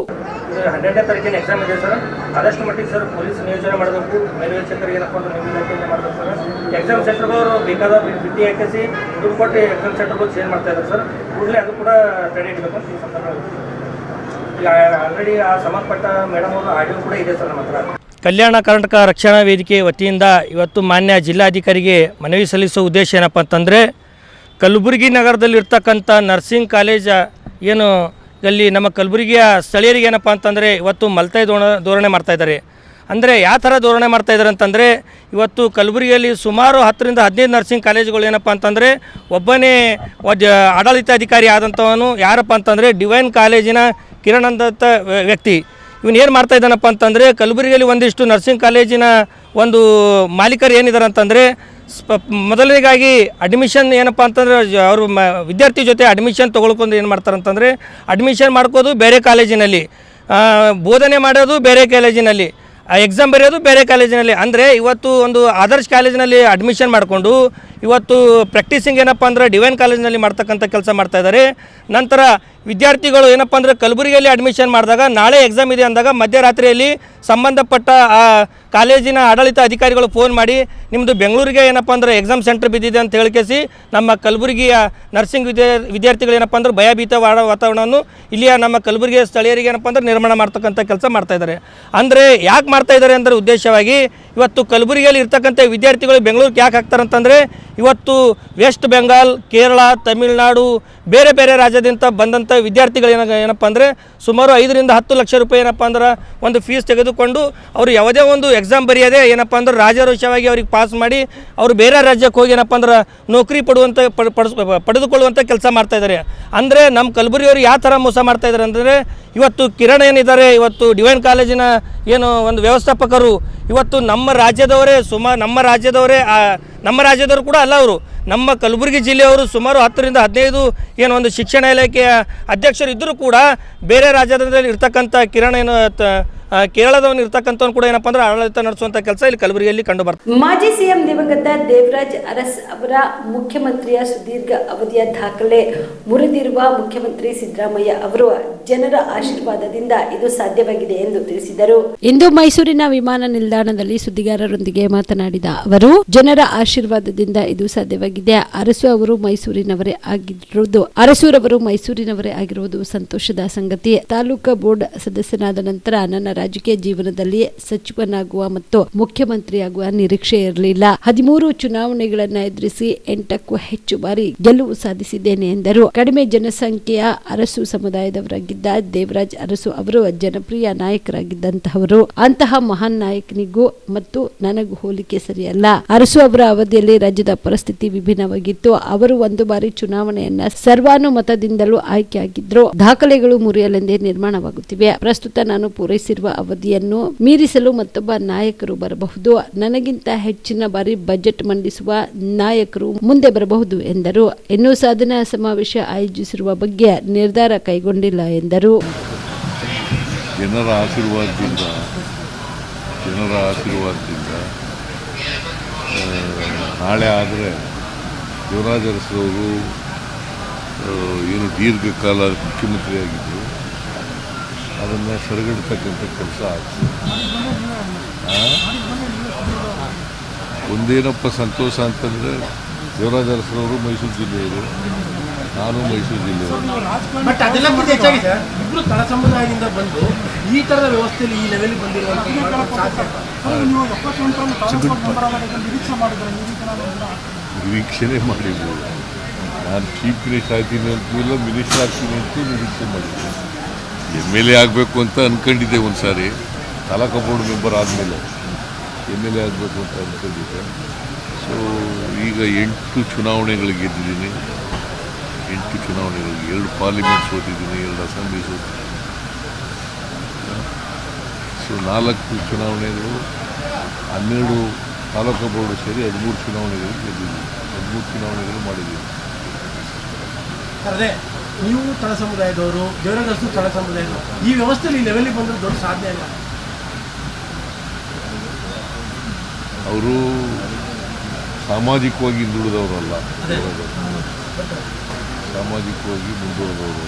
12ನೇ ತಾರೀಕಿನ ಎಕ್ಸಾಮ್ ಇದೆ ಸರ್. ಆದಷ್ಟು ಮಟ್ಟಿಗೆ ಸರ್ ಪೊಲೀಸ್ ನಿಯೋಜನೆ ಮಾಡಬೇಕು, ಮೇಲ್ವಿಚಾರಕರಿಗೆ ಮಾಡಬೇಕು ಸರ್. ಎಕ್ಸಾಮ್ ಸೆಂಟರ್ಗಳು ಬೇಕಾದ ಬಿಟ್ಟಿ ಹಾಕಿಸಿ ದುಡ್ಡು ಕೊಟ್ಟು ಎಕ್ಸಾಮ್ ಸೆಂಟರ್ಗಳು ಚೇಂಜ್ ಮಾಡ್ತಾ ಇದ್ದಾರೆ ಸರ್. ಕೂಡಲೇ ಅದು ಕೂಡ ತಡೆ ಇಡಬೇಕು ಅಂತ ಈ ಸಂದರ್ಭದಲ್ಲಿ ಈಗ ಆಲ್ರೆಡಿ ಆ ಸಂಬಂಧಪಟ್ಟ ಮೇಡಮ್ ಅವರು ಆಡಿಯೋ ಕೂಡ ಇದೆ ಸರ್ ನಮ್ಮ ಹತ್ರ. ಕಲ್ಯಾಣ ಕರ್ನಾಟಕ ರಕ್ಷಣಾ ವೇದಿಕೆ ವತಿಯಿಂದ ಇವತ್ತು ಮಾನ್ಯ ಜಿಲ್ಲಾಧಿಕಾರಿಗೆ ಮನವಿ ಸಲ್ಲಿಸುವ ಉದ್ದೇಶ ಏನಪ್ಪ ಅಂತಂದರೆ, ಕಲಬುರಗಿ ನಗರದಲ್ಲಿರ್ತಕ್ಕಂಥ ನರ್ಸಿಂಗ್ ಕಾಲೇಜ ಏನು ಇಲ್ಲಿ ನಮ್ಮ ಕಲಬುರಗಿಯ ಸ್ಥಳೀಯರಿಗೆ ಏನಪ್ಪ ಅಂತಂದರೆ ಇವತ್ತು ಮಲ್ತಾಯಿ ಧೋರಣೆ ಮಾಡ್ತಾಯಿದ್ದಾರೆ. ಅಂದರೆ ಯಾವ ಥರ ಧೋರಣೆ ಮಾಡ್ತಾಯಿದ್ದಾರೆ ಅಂತಂದರೆ, ಇವತ್ತು ಕಲಬುರಗಿಯಲ್ಲಿ ಸುಮಾರು 10 ರಿಂದ 15 ನರ್ಸಿಂಗ್ ಕಾಲೇಜುಗಳು ಏನಪ್ಪ ಅಂತಂದರೆ ಒಬ್ಬನೇ ಆಡಳಿತಾಧಿಕಾರಿ ಆದಂಥವನು ಯಾರಪ್ಪ ಅಂತಂದರೆ ಡಿವೈನ್ ಕಾಲೇಜಿನ ಕಿರಣ್ ಅಂತ ವ್ಯಕ್ತಿ. ಇವನು ಏನು ಮಾಡ್ತಾ ಇದ್ದಾನಪ್ಪ ಅಂತಂದರೆ, ಕಲಬುರಗಿಯಲ್ಲಿ ಒಂದಿಷ್ಟು ನರ್ಸಿಂಗ್ ಕಾಲೇಜಿನ ಒಂದು ಮಾಲೀಕರು ಏನಿದ್ದಾರೆ ಅಂತಂದರೆ ಮೊದಲಿಗಾಗಿ ಅಡ್ಮಿಷನ್ ಏನಪ್ಪ ಅಂತಂದರೆ ಅವರು ವಿದ್ಯಾರ್ಥಿ ಜೊತೆ ಅಡ್ಮಿಷನ್ ತೊಗೊಳ್ಕೊಂಡು ಏನು ಮಾಡ್ತಾರೆ ಅಂತಂದರೆ ಅಡ್ಮಿಷನ್ ಮಾಡ್ಕೋದು ಬೇರೆ ಕಾಲೇಜಿನಲ್ಲಿ, ಬೋಧನೆ ಮಾಡೋದು ಬೇರೆ ಕಾಲೇಜಿನಲ್ಲಿ, ಎಕ್ಸಾಮ್ ಬರೆಯೋದು ಬೇರೆ ಕಾಲೇಜಿನಲ್ಲಿ. ಅಂದರೆ ಇವತ್ತು ಒಂದು ಆದರ್ಶ್ ಕಾಲೇಜಿನಲ್ಲಿ ಅಡ್ಮಿಷನ್ ಮಾಡಿಕೊಂಡು ಇವತ್ತು ಪ್ರಾಕ್ಟೀಸಿಂಗ್ ಏನಪ್ಪ ಅಂದರೆ ಡಿವೈನ್ ಕಾಲೇಜಿನಲ್ಲಿ ಮಾಡ್ತಕ್ಕಂಥ ಕೆಲಸ ಮಾಡ್ತಾಯಿದ್ದಾರೆ. ನಂತರ ವಿದ್ಯಾರ್ಥಿಗಳು ಏನಪ್ಪ ಅಂದರೆ ಕಲಬುರಗಿಯಲ್ಲಿ ಅಡ್ಮಿಷನ್ ಮಾಡಿದಾಗ ನಾಳೆ ಎಕ್ಸಾಮ್ ಇದೆ ಅಂದಾಗ ಮಧ್ಯರಾತ್ರಿಯಲ್ಲಿ ಸಂಬಂಧಪಟ್ಟ ಆ ಕಾಲೇಜಿನ ಆಡಳಿತ ಅಧಿಕಾರಿಗಳು ಫೋನ್ ಮಾಡಿ ನಿಮ್ಮದು ಬೆಂಗಳೂರಿಗೆ ಏನಪ್ಪ ಅಂದರೆ ಎಕ್ಸಾಮ್ ಸೆಂಟರ್ ಬಿದ್ದಿದೆ ಅಂತ ಹೇಳಿಕೆಸಿ ನಮ್ಮ ಕಲಬುರಗಿಯ ನರ್ಸಿಂಗ್ ವಿದ್ಯಾರ್ಥಿಗಳು ಏನಪ್ಪ ಅಂದ್ರೆ ಭಯಭೀತ ವಾತಾವರಣವನ್ನು ಇಲ್ಲಿಯ ನಮ್ಮ ಕಲಬುರಗಿಯ ಸ್ಥಳೀಯರಿಗೆ ಏನಪ್ಪ ಅಂದ್ರೆ ನಿರ್ಮಾಣ ಮಾಡ್ತಕ್ಕಂಥ ಕೆಲಸ ಮಾಡ್ತಾಯಿದ್ದಾರೆ. ಅಂದರೆ ಯಾಕೆ ಮಾಡ್ತಾಯಿದ್ದಾರೆ ಅಂದರೆ ಉದ್ದೇಶವಾಗಿ ಇವತ್ತು ಕಲಬುರಗಿಯಲ್ಲಿ ಇರ್ತಕ್ಕಂಥ ವಿದ್ಯಾರ್ಥಿಗಳು ಬೆಂಗಳೂರಿಗೆ ಯಾಕೆ ಹಾಕ್ತಾರಂತಂದರೆ ಇವತ್ತು ವೆಸ್ಟ್ ಬೆಂಗಾಲ್, ಕೇರಳ, ತಮಿಳುನಾಡು ಬೇರೆ ಬೇರೆ ರಾಜ್ಯದಿಂದ ಬಂದಂಥ ವಿದ್ಯಾರ್ಥಿಗಳು ಏನಪ್ಪ ಅಂದರೆ ಸುಮಾರು 5 ರಿಂದ 10 ಲಕ್ಷ ರೂಪಾಯಿ ಏನಪ್ಪ ಅಂದ್ರೆ ಒಂದು ಫೀಸ್ ತೆಗೆದುಕೊಂಡು ಅವರು ಯಾವುದೇ ಒಂದು ಎಕ್ಸಾಮ್ ಬರೆಯೋದೇ ಏನಪ್ಪ ಅಂದ್ರೆ ರಾಜಾರೋಷವಾಗಿ ಅವ್ರಿಗೆ ಪಾಸ್ ಮಾಡಿ ಅವರು ಬೇರೆ ರಾಜ್ಯಕ್ಕೆ ಹೋಗಿ ಏನಪ್ಪ ಅಂದ್ರೆ ನೌಕರಿ ಪಡೆದುಕೊಳ್ಳುವಂಥ ಕೆಲಸ ಮಾಡ್ತಾಯಿದ್ದಾರೆ. ಅಂದರೆ ನಮ್ಮ ಕಲಬುರಗಿಯವರು ಯಾವ ಥರ ಮೋಸ ಮಾಡ್ತಾಯಿದ್ದಾರೆ ಅಂದರೆ ಇವತ್ತು ಕಿರಣ್ ಏನಿದ್ದಾರೆ, ಇವತ್ತು ಡಿವೈನ್ ಕಾಲೇಜಿನ ಏನು ಒಂದು ವ್ಯವಸ್ಥಾಪಕರು ಇವತ್ತು ನಮ್ಮ ರಾಜ್ಯದವರೇ ನಮ್ಮ ರಾಜ್ಯದವರು ಕೂಡ ಅಲ್ಲ, ಅವರು ನಮ್ಮ ಕಲಬುರಗಿ ಜಿಲ್ಲೆಯವರು ಸುಮಾರು 10 ರಿಂದ 15 ಏನು ಒಂದು ಶಿಕ್ಷಣ ಇಲಾಖೆಯ ಅಧ್ಯಕ್ಷರು ಇದ್ದರೂ ಕೂಡ ಬೇರೆ ರಾಜ್ಯದಲ್ಲಿ ಇರ್ತಕ್ಕಂಥ ಕಿರಣ್ ಏನು ಕೇರಳದವನು ಇರ್ತಕ್ಕಂಥವ್ನು ಕೂಡ ಏನಪ್ಪ ಅಂದ್ರೆ ಆಡಳಿತ ನಡೆಸುವಂಥ ಕೆಲಸ ಇಲ್ಲಿ ಕಲಬುರಗಿಯಲ್ಲಿ ಕಂಡು ಬರ್ತದೆ. ಮಾಜಿ ಸಿಎಂ ದಿವಂಗತ ದೇವರಾಜ್ ಅರಸ್ ಅವರ ಮುಖ್ಯಮಂತ್ರಿಯ ಸುದೀರ್ಘ ಅವಧಿಯ ದಾಖಲೆ ಮುರಿದಿರುವ ಮುಖ್ಯಮಂತ್ರಿ ಸಿದ್ದರಾಮಯ್ಯ ಅವರು ಜನರ ಆಶೀರ್ವಾದದಿಂದ ಇದು ಸಾಧ್ಯವಾಗಿದೆ ಎಂದು ತಿಳಿಸಿದರು. ಇಂದು ಮೈಸೂರಿನ ವಿಮಾನ ನಿಲ್ದಾಣದಲ್ಲಿ ಸುದ್ದಿಗಾರರೊಂದಿಗೆ ಮಾತನಾಡಿದ ಅವರು, ಜನರ ಆಶೀರ್ವಾದದಿಂದ ಇದು ಸಾಧ್ಯವಾಗಿದೆ. ಅರಸೂರವರು ಮೈಸೂರಿನವರೇ ಆಗಿರುವುದು ಸಂತೋಷದ ಸಂಗತಿ. ತಾಲೂಕಾ ಬೋರ್ಡ್ ಸದಸ್ಯನಾದ ನಂತರ ನನ್ನ ರಾಜಕೀಯ ಜೀವನದಲ್ಲಿ ಸಚಿವನಾಗುವ ಮತ್ತು ಮುಖ್ಯಮಂತ್ರಿಯಾಗುವ ನಿರೀಕ್ಷೆ ಇರಲಿಲ್ಲ. 13 ಚುನಾವಣೆಗಳನ್ನು ಎದುರಿಸಿ 8ಕ್ಕೂ ಹೆಚ್ಚು ಬಾರಿ ಗೆಲುವು ಸಾಧಿಸಿದ್ದೇನೆ ಎಂದರು. ಕಡಿಮೆ ಜನಸಂಖ್ಯೆಯ ಅರಸು ಸಮುದಾಯದವರಾಗಿದ್ದ ದೇವರಾಜ್ ಅರಸು ಅವರು ಜನಪ್ರಿಯ ನಾಯಕರಾಗಿದ್ದಂತಹವರು. ಅಂತಹ ಮಹಾನ್ ನಾಯಕನಿಗೂ ಮತ್ತು ನನಗೂ ಹೋಲಿಕೆ ಸರಿಯಲ್ಲ. ಅರಸು ಅವರ ಅವಧಿಯಲ್ಲಿ ರಾಜ್ಯದ ಪರಿಸ್ಥಿತಿ ವಿಭಿನ್ನವಾಗಿತ್ತು. ಅವರು 1 ಬಾರಿ ಚುನಾವಣೆಯನ್ನ ಸರ್ವಾನುಮತದಿಂದಲೂ ಆಯ್ಕೆಯಾಗಿದ್ರು. ದಾಖಲೆಗಳು ಮುರಿಯಲೆಂದೇ ನಿರ್ಮಾಣವಾಗುತ್ತಿವೆ. ಪ್ರಸ್ತುತ ನಾನು ಪೂರೈಸಿರುವ ಅವಧಿಯನ್ನು ಮೀರಿಸಲು ಮತ್ತೊಬ್ಬ ನಾಯಕರು ಬರಬಹುದು. ನನಗಿಂತ ಹೆಚ್ಚಿನ ಬಾರಿ ಬಜೆಟ್ ಮಂಡಿಸುವ ನಾಯಕರು ಮುಂದೆ ಬರಬಹುದು ಎಂದರು. ಇನ್ನೂ ಸಾಧನಾ ಸಮಾವೇಶ ಆಯೋಜಿಸಿರುವ ಬಗ್ಗೆ ನಿರ್ಧಾರ ಕೈಗೊಂಡಿಲ್ಲ ಎಂದರು. ಜನರ ಆಶೀರ್ವಾದದಿಂದ ನಾಳೆ ಆದರೆ ದೇವರಾಜ್ ಅರಸರವರು ಏನು ದೀರ್ಘಕಾಲ ಮುಖ್ಯಮಂತ್ರಿಯಾಗಿದ್ದರು ಅದನ್ನು ಸರಿಗಟ್ಟತಕ್ಕಂಥ ಕೆಲಸ ಆಗ್ತದೆ. ಒಂದೇನಪ್ಪ ಸಂತೋಷ ಅಂತಂದರೆ ದೇವರಾಜ್ ಅರಸರವರು ಮೈಸೂರು ಜಿಲ್ಲೆಯವರು, ನಾನು ಮೈಸೂರು ಜಿಲ್ಲೆಯವರು. ಬಟ್ ಅದೆಲ್ಲಕ್ಕಿಂತ ಹೆಚ್ಚಾಗಿ ಸರ್, ಇಬ್ಬರು ತಳ ಸಮುದಾಯದಿಂದ ಬಂದು ಈ ಥರದ ವ್ಯವಸ್ಥೆಯಲ್ಲಿ ಈ ಲೆವೆಲ್ ಬಂದಿರುವಂಥ ನಿರೀಕ್ಷೆನೇ ಮಾಡಿದ್ರು. ನಾನು ಚೀಫ್ ಮಿನಿಸ್ಟರ್ ಆಗ್ತೀನಿ ಅಂತಿಲ್ಲ, ಮಿನಿಸ್ಟರ್ ಆಗ್ತೀನಿ ಅಂತೂ ನಿರೀಕ್ಷೆ ಮಾಡಿದ್ದೆ. MLA ಆಗಬೇಕು ಅಂತ ಅಂದ್ಕೊಂಡಿದ್ದೆ. ಒಂದು ಸಾರಿ ತಾಲೂಕು ಬೋರ್ಡ್ ಮೆಂಬರ್ ಆದಮೇಲೆ MLA ಆಗಬೇಕು ಅಂತ ಅಂದ್ಕೊಂಡಿದ್ದೆ. ಸೊ ಈಗ 8 ಚುನಾವಣೆಗಳಿಗೆ ಗೆದ್ದಿದ್ದೀನಿ. 8 ಚುನಾವಣೆಗಳಿಗೆ 2 ಪಾರ್ಲಿಮೆಂಟ್ ಸೋತಿದ್ದೀನಿ, 2 ಅಸೆಂಬ್ಲಿ ಸೋತಿದ್ದೀನಿ. ಸೊ 4 ಚುನಾವಣೆಗಳು, 12 ತಾಲೂಕು ಬೋರ್ಡು ಸೇರಿ 13 ಚುನಾವಣೆಗಳಿಗೆ ಗೆದ್ದಿದ್ದೀನಿ. 13 ಚುನಾವಣೆಗಳು ಮಾಡಿದ್ದೀನಿ. ಅದೇ ನೀವು ತಳ ಸಮುದಾಯದವರು, ದೇವರಾಜ್ ಅರಸು ತಳ ಸಮುದಾಯದವರು, ಈ ವ್ಯವಸ್ಥೆಯಲ್ಲಿ ಈ ಲೆವೆಲ್ಗೆ ಬಂದ್ರೆ ದೊಡ್ಡ ಸಾಧ್ಯ ಇಲ್ಲ. ಅವರು ಸಾಮಾಜಿಕವಾಗಿ ಹಿಂದುಳಿದವರಲ್ಲ, ಸಾಮಾಜಿಕವಾಗಿ ಮುಂದುವರೆದವರು.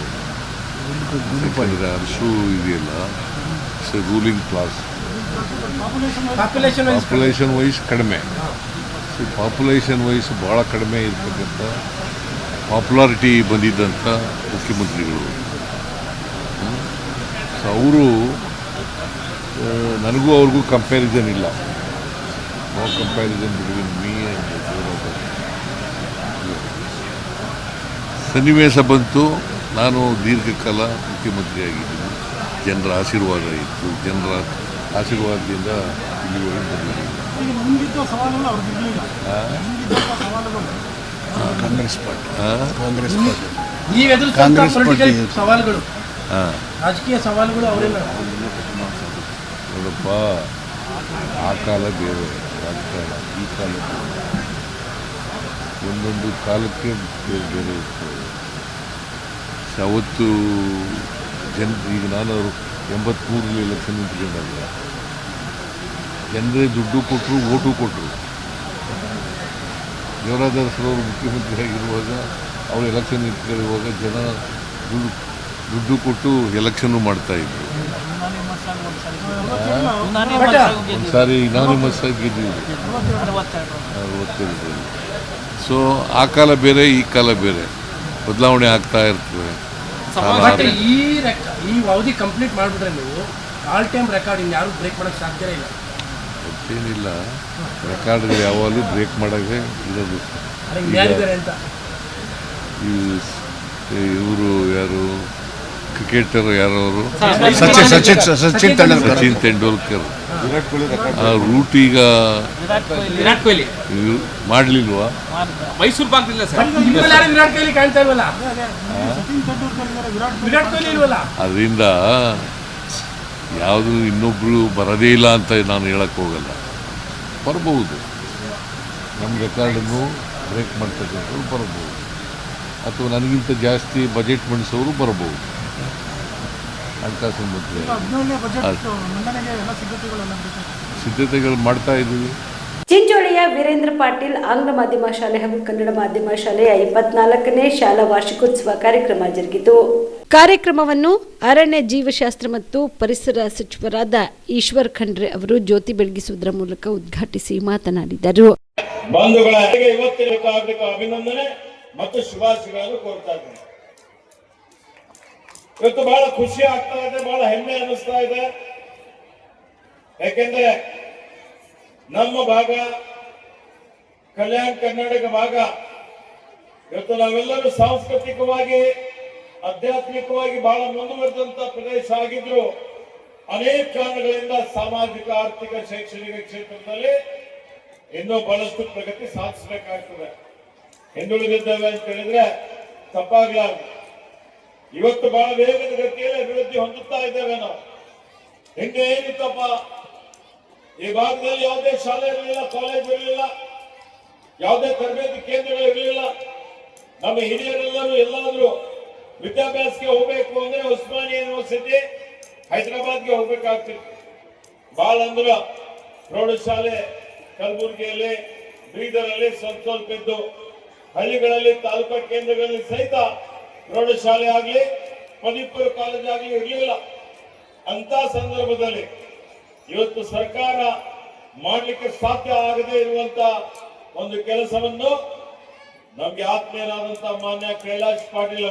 ಅರಸು ಇದೆಯಲ್ಲ, it's a ruling class. Population wise ಕಡಿಮೆ, ಪಾಪ್ಯುಲೇಷನ್ ವೈಸ್ ಭಾಳ ಕಡಿಮೆ ಇರ್ತಕ್ಕಂಥ ಪಾಪ್ಯುಲಾರಿಟಿ ಬಂದಿದ್ದಂಥ ಮುಖ್ಯಮಂತ್ರಿಗಳು. ಸೊ ಅವರು, ನನಗೂ ಅವ್ರಿಗೂ ಕಂಪ್ಯಾರಿಸನ್ ಇಲ್ಲ. No comparison between me and ಸನ್ನಿವೇಶ ಬಂತು. ನಾನು ದೀರ್ಘಕಾಲ ಮುಖ್ಯಮಂತ್ರಿಯಾಗಿದ್ದೀನಿ. ಜನರ ಆಶೀರ್ವಾದ ಇತ್ತು. ಜನರ ಆಶೀರ್ವಾದದಿಂದ ಇಲ್ಲಿವರೆಗೆ ಬಂದಿದ್ದೀನಿ. ಕಾಂಗ್ರೆಸ್ ಪಾರ್ಟಿ ಸವಾಲುಗಳು, ರಾಜಕೀಯ ಸವಾಲುಗಳು ಅವರೆಲ್ಲ ನೋಡಪ್ಪ, ಆ ಕಾಲ ಬೇರೆ, ರಾಜಕಾರಣ ಈ ಕಾಲ ಬೇರೆ. ಒಂದೊಂದು ಕಾಲಕ್ಕೆ ಬೇರೆ ಬೇರೆ ಇರ್ತದೆ. ಅವತ್ತು ಈಗ ನಾನು 83ರಲ್ಲಿ ಎಲೆಕ್ಷನ್ ನಿಂತ್ಕೊಂಡಾಗ ಜನರೇ ದುಡ್ಡು ಕೊಟ್ಟರು, ಓಟು ಕೊಟ್ಟರು. ದೇವರಾಜ್ ಅರಸರವರು ಮುಖ್ಯಮಂತ್ರಿ ಆಗಿರುವಾಗ, ಅವರು ಎಲೆಕ್ಷನ್ ನಿಂತ್ಕೊಳ್ಳುವಾಗ ಜನ ದುಡ್ಡು ದುಡ್ಡು ಕೊಟ್ಟು ಎಲೆಕ್ಷನ್ನು ಮಾಡ್ತಾ ಇದ್ರು. ಒಂದ್ಸಾರಿ ಇನಾನಿಮಸ್ ಆಗಿ ಗೆದ್ದಿದ್ರು 62. ಸೊ ಆ ಕಾಲ ಬೇರೆ, ಈ ಕಾಲ ಬೇರೆ, ಬದಲಾವಣೆ ಆಗ್ತಾ ಇರ್ತದೆ. ಈ ಅವಧಿ ಕಂಪ್ಲೀಟ್ ಮಾಡಿಬಿಟ್ರೆ ನೀವು ಆಲ್ ಟೈಮ್ ರೆಕಾರ್ಡ್ ಇನ್ಯಾರು ಬ್ರೇಕ್ ಮಾಡೋಕ್ಕೆ ಸಾಧ್ಯ ಇಲ್ಲ. ಏನಿಲ್ಲ, ರೆಕಾರ್ಡ್ಗಳು ಯಾವಾಗಲೂ ಬ್ರೇಕ್ ಮಾಡೋಕ್ಕೆ ಇರೋದು. ಇವರು ಯಾರು ಕ್ರಿಕೆಟರ್ ಯಾರವರು, ಸಚಿನ್ ತೆಂಡೂಲ್ಕರ್ ಆ ರೂಟ್ ಈಗ ವಿರಾಟ್ ಕೊಹ್ಲಿ ಮಾಡಲಿಲ್ವಾ? ಮೈಸೂರು ಬಾಗ್ಲಿಲ್ಲ ಸರ್. ವಿರಾಟ್ ಕೊಹ್ಲಿ ಕಾಣ್ತಾ ಇಲ್ವಲ್ಲ, ವಿರಾಟ್ ಕೊಹ್ಲಿ ಇಲ್ವಲ್ಲ. ಅದರಿಂದ ಯಾವುದು ಇನ್ನೊಬ್ರು ಬರೋದೇ ಇಲ್ಲ ಅಂತ ನಾನು ಹೇಳಕ್ ಹೋಗಲ್ಲ. ಬರಬಹುದು, ನಮ್ಮ ರೆಕಾರ್ಡನ್ನು ಬ್ರೇಕ್ ಮಾಡ್ತಕ್ಕಂಥವ್ರು ಬರಬಹುದು, ಅಥವಾ ನನಗಿಂತ ಜಾಸ್ತಿ ಬಜೆಟ್ ಮಂಡಿಸೋರು ಬರಬಹುದು. ಹಣಕಾಸು ಮಂತ್ರಿ ಸಿದ್ಧತೆಗಳು ಮಾಡ್ತಾ ಇದ್ದೀವಿ. ಚಿಂಚೋಳಿಯ ವೀರೇಂದ್ರ ಪಾಟೀಲ್ ಆಂಗ್ಲ ಮಾಧ್ಯಮ ಶಾಲೆ ಹಾಗೂ ಕನ್ನಡ ಮಾಧ್ಯಮ ಶಾಲೆಯ 24ನೇ ಶಾಲಾ ವಾರ್ಷಿಕೋತ್ಸವ ಕಾರ್ಯಕ್ರಮ ಜರುಗಿತು. ಕಾರ್ಯಕ್ರಮವನ್ನು ಅರಣ್ಯ ಜೀವಶಾಸ್ತ್ರ ಮತ್ತು ಪರಿಸರ ಸಚಿವರಾದ ಈಶ್ವರ್ ಖಂಡ್ರೆ ಅವರು ಜ್ಯೋತಿ ಬೆಳಗಿಸುವುದರ ಮೂಲಕ ಉದ್ಘಾಟಿಸಿ ಮಾತನಾಡಿದರು. ಇವತ್ತಿನ ಅಭಿನಂದನೆ ಮತ್ತು ಶುಭಾಶಯಗಳನ್ನು ಕೋರ್ತಾ ಇದ್ದೇನೆ. ಇವತ್ತು ಬಹಳ ಖುಷಿ ಆಗ್ತಾ ಇದೆ, ಬಹಳ ಹೆಮ್ಮೆ ಅನ್ನಿಸ್ತಾ ಇದೆ. ಯಾಕೆಂದ್ರೆ ನಮ್ಮ ಭಾಗ, ಕಲ್ಯಾಣ ಕರ್ನಾಟಕ ಭಾಗ, ಇವತ್ತು ನಾವೆಲ್ಲರೂ ಸಾಂಸ್ಕೃತಿಕವಾಗಿ ಆಧ್ಯಾತ್ಮಿಕವಾಗಿ ಬಹಳ ಮುಂದುವರೆದಂತ ಪ್ರದೇಶ ಆಗಿದ್ರು ಅನೇಕ ಕಾರಣಗಳಿಂದ ಸಾಮಾಜಿಕ, ಆರ್ಥಿಕ, ಶೈಕ್ಷಣಿಕ ಕ್ಷೇತ್ರದಲ್ಲಿ ಇನ್ನೂ ಬಹಳಷ್ಟು ಪ್ರಗತಿ ಸಾಧಿಸಬೇಕಾಗ್ತದೆ. ಹಿಂದುಳಿದಿದ್ದೇವೆ ಅಂತ ಹೇಳಿದ್ರೆ ತಪ್ಪಾಗಲಾರದು. ಇವತ್ತು ಬಹಳ ವೇಗದ ಗತಿಯಲ್ಲಿ ಅಭಿವೃದ್ಧಿ ಹೊಂದುತ್ತಾ ಇದ್ದೇವೆ ನಾವು. ಹಿಂದೆ ಏನಿತ್ತಪ್ಪ, ಈ ಭಾಗದಲ್ಲಿ ಯಾವುದೇ ಶಾಲೆ ಇರಲಿಲ್ಲ, ಕಾಲೇಜ್ ಇರಲಿಲ್ಲ, ಯಾವುದೇ ತರಬೇತಿ ಕೇಂದ್ರಗಳು ಇರಲಿಲ್ಲ. ನಮ್ಮ ಹಿರಿಯರೆಲ್ಲರೂ ಎಲ್ಲಾದ್ರೂ ವಿದ್ಯಾಭ್ಯಾಸಕ್ಕೆ ಹೋಗ್ಬೇಕು ಅಂದ್ರೆ ಉಸ್ಮಾನಿಯಾ ಯೂನಿವರ್ಸಿಟಿ ಹೈದರಾಬಾದ್ಗೆ ಹೋಗ್ಬೇಕಾಗ್ತಿತ್ತು. ಬಹಳ ಅಂದ್ರ ಪ್ರೌಢಶಾಲೆ ಕಲಬುರಗಿಯಲ್ಲಿ, ಬೀದರಲ್ಲಿ ಸ್ವಲ್ಪ ಇದ್ದು, ಹಳ್ಳಿಗಳಲ್ಲಿ ತಾಲೂಕಾ ಕೇಂದ್ರಗಳಲ್ಲಿ ಸಹಿತ ಪ್ರೌಢಶಾಲೆ ಆಗಲಿ ಪದವಿಪೂರ್ವ ಕಾಲೇಜ್ ಆಗಲಿ ಇರಲಿಲ್ಲ. ಅಂತ ಸಂದರ್ಭದಲ್ಲಿ ಇವತ್ತು ಸರ್ಕಾರ ಮಾಡಲಿಕ್ಕೆ ಸಾಧ್ಯ ಆಗದೆ ಇರುವಂತ ಒಂದು ಕೆಲಸವನ್ನು ನಮ್ಗೆ ಆತ್ಮೀಯರಾದಂತಹ ಮಾನ್ಯ ಕೈಲಾಶ್ ಪಾಟೀಲ್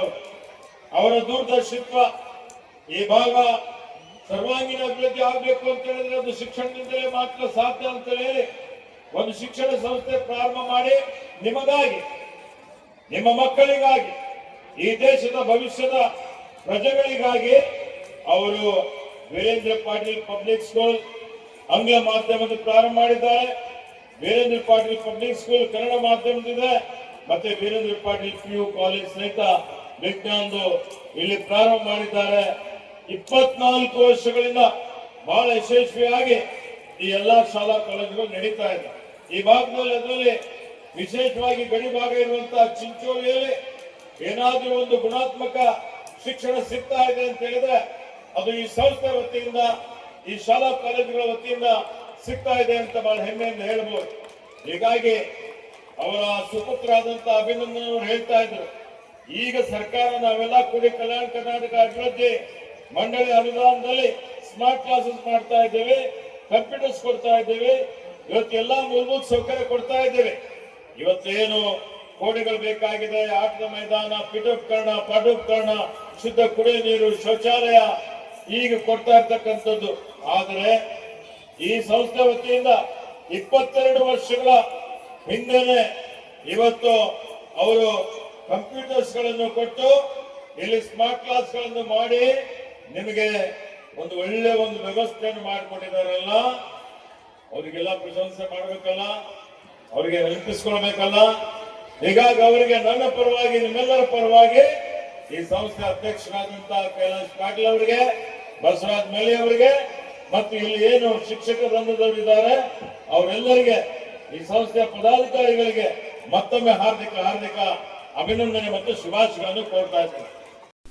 ಅವರ ದೂರದರ್ಶಿತ್ವ, ಈ ಭಾಗ ಸರ್ವಾಂಗೀಣ ಅಭಿವೃದ್ಧಿ ಆಗಬೇಕು ಅಂತ ಹೇಳಿದ್ರೆ ಅದು ಶಿಕ್ಷಣದಿಂದಲೇ ಮಾತ್ರ ಸಾಧ್ಯ ಅಂತ ಹೇಳಿ ಒಂದು ಶಿಕ್ಷಣ ಸಂಸ್ಥೆ ಪ್ರಾರಂಭ ಮಾಡಿ ನಿಮಗಾಗಿ, ನಿಮ್ಮ ಮಕ್ಕಳಿಗಾಗಿ, ಈ ದೇಶದ ಭವಿಷ್ಯದ ಪ್ರಜೆಗಳಿಗಾಗಿ ಅವರು ವೀರೇಂದ್ರ ಪಾಟೀಲ್ ಪಬ್ಲಿಕ್ ಸ್ಕೂಲ್ ಆಂಗ್ಲ ಮಾಧ್ಯಮದ ಪ್ರಾರಂಭ ಮಾಡಿದ್ದಾರೆ. ವೀರೇಂದ್ರ ಪಾಟೀಲ್ ಪಬ್ಲಿಕ್ ಸ್ಕೂಲ್ ಕನ್ನಡ ಮಾಧ್ಯಮದಿದೆ. ಮತ್ತೆ ವೀರೇಂದ್ರ ಪಾಟೀಲ್ PU ಕಾಲೇಜ್ ಸಹಿತ ವಿಜ್ಞಾನದು ಇಲ್ಲಿ ಪ್ರಾರಂಭ ಮಾಡಿದ್ದಾರೆ. 24 ವರ್ಷಗಳಿಂದ ಬಹಳ ಯಶಸ್ವಿಯಾಗಿ ಈ ಎಲ್ಲಾ ಶಾಲಾ ಕಾಲೇಜುಗಳು ನಡೀತಾ ಇದೆ. ಈ ಭಾಗದಲ್ಲಿ ಅದರಲ್ಲಿ ವಿಶೇಷವಾಗಿ ಗಡಿ ಭಾಗ ಇರುವಂತಹ ಚಿಂಚೋಳಿಯಲ್ಲಿ ಏನಾದ್ರೂ ಒಂದು ಗುಣಾತ್ಮಕ ಶಿಕ್ಷಣ ಸಿಗ್ತಾ ಇದೆ ಅಂತ ಹೇಳಿದ್ರೆ ಅದು ಈ ಸಂಸ್ಥೆ ವತಿಯಿಂದ, ಈ ಶಾಲಾ ಕಾಲೇಜುಗಳ ವತಿಯಿಂದ ಸಿಗ್ತಾ ಇದೆ ಅಂತ ಬಹಳ ಹೆಮ್ಮೆಯಿಂದ ಹೇಳ್ಬೋದು. ಹೀಗಾಗಿ ಅವರ ಸುಪುತ್ರರಾದಂತಹ ಅಭಿನಂದನ್ ಅವರು ಹೇಳ್ತಾ ಇದ್ರು, ಈಗ ಸರ್ಕಾರ ನಾವೆಲ್ಲ ಕೂಡಿ ಕಲ್ಯಾಣ ಕರ್ನಾಟಕ ಅಭಿವೃದ್ಧಿ ಮಂಡಳಿ ಅನುದಾನದಲ್ಲಿ ಸ್ಮಾರ್ಟ್ ಕ್ಲಾಸಸ್ ಮಾಡ್ತಾ ಇದ್ದೇವೆ, ಕಂಪ್ಯೂಟರ್ಸ್ ಕೊಡ್ತಾ ಇದ್ದೇವೆ, ಇವತ್ತೆಲ್ಲಾ ಮೂಲಭೂತ ಸೌಕರ್ಯ ಕೊಡ್ತಾ ಇದ್ದೇವೆ. ಇವತ್ತೇನು ಕೋಣೆಗಳು ಬೇಕಾಗಿದೆ, ಆಟದ ಮೈದಾನ, ಪೀಠೋಪಕರಣ, ಪಾಠೋಪಕರಣ, ಶುದ್ಧ ಕುಡಿಯುವ ನೀರು, ಶೌಚಾಲಯ ಈಗ ಕೊಡ್ತಾ ಇರ್ತಕ್ಕಂಥದ್ದು. ಆದರೆ ಈ ಸಂಸ್ಥೆ ವತಿಯಿಂದ 22 ವರ್ಷಗಳ ಹಿಂದೆನೆ ಇವತ್ತು ಅವರು ಕಂಪ್ಯೂಟರ್ಸ್ ಗಳನ್ನು ಕೊಟ್ಟು ಇಲ್ಲಿ ಸ್ಮಾರ್ಟ್ ಕ್ಲಾಸ್ ಗಳನ್ನು ಮಾಡಿ ನಿಮಗೆ ಒಂದು ಒಳ್ಳೆ ಒಂದು ವ್ಯವಸ್ಥೆಯನ್ನು ಮಾಡಿಕೊಟ್ಟಿದ್ದಾರಲ್ಲ, ಅವರಿಗೆಲ್ಲ ಪ್ರಶಂಸೆ ಮಾಡಬೇಕಲ್ಲ, ಅವರಿಗೆ ನೆನಪಿಸ್ಕೊಳ್ಬೇಕಲ್ಲ. ಹೀಗಾಗಿ ಅವರಿಗೆ ನನ್ನ ಪರವಾಗಿ, ನಿಮ್ಮೆಲ್ಲರ ಪರವಾಗಿ ಈ ಸಂಸ್ಥೆ ಅಧ್ಯಕ್ಷರಾದಂತಹ ಕೈಲಾಶ್ ಪಾಟೀಲ್ ಅವರಿಗೆ, ಬಸವರಾಜ್ ಮಲ್ಲಿ ಅವರಿಗೆ ಮತ್ತು ಇಲ್ಲಿ ಏನು ಶಿಕ್ಷಕ ವೃಂದದವರಿದ್ದಾರೆ ಅವರೆಲ್ಲರಿಗೆ, ಈ ಸಂಸ್ಥೆಯ ಪದಾಧಿಕಾರಿಗಳಿಗೆ ಮತ್ತೊಮ್ಮೆ ಹಾರ್ದಿಕ ಅಭಿನಂದನೆ ಮತ್ತು ಶುಭಾಶಯಗಳನ್ನು ಕೋರ್ತಾ ಇದ್ದೇನೆ.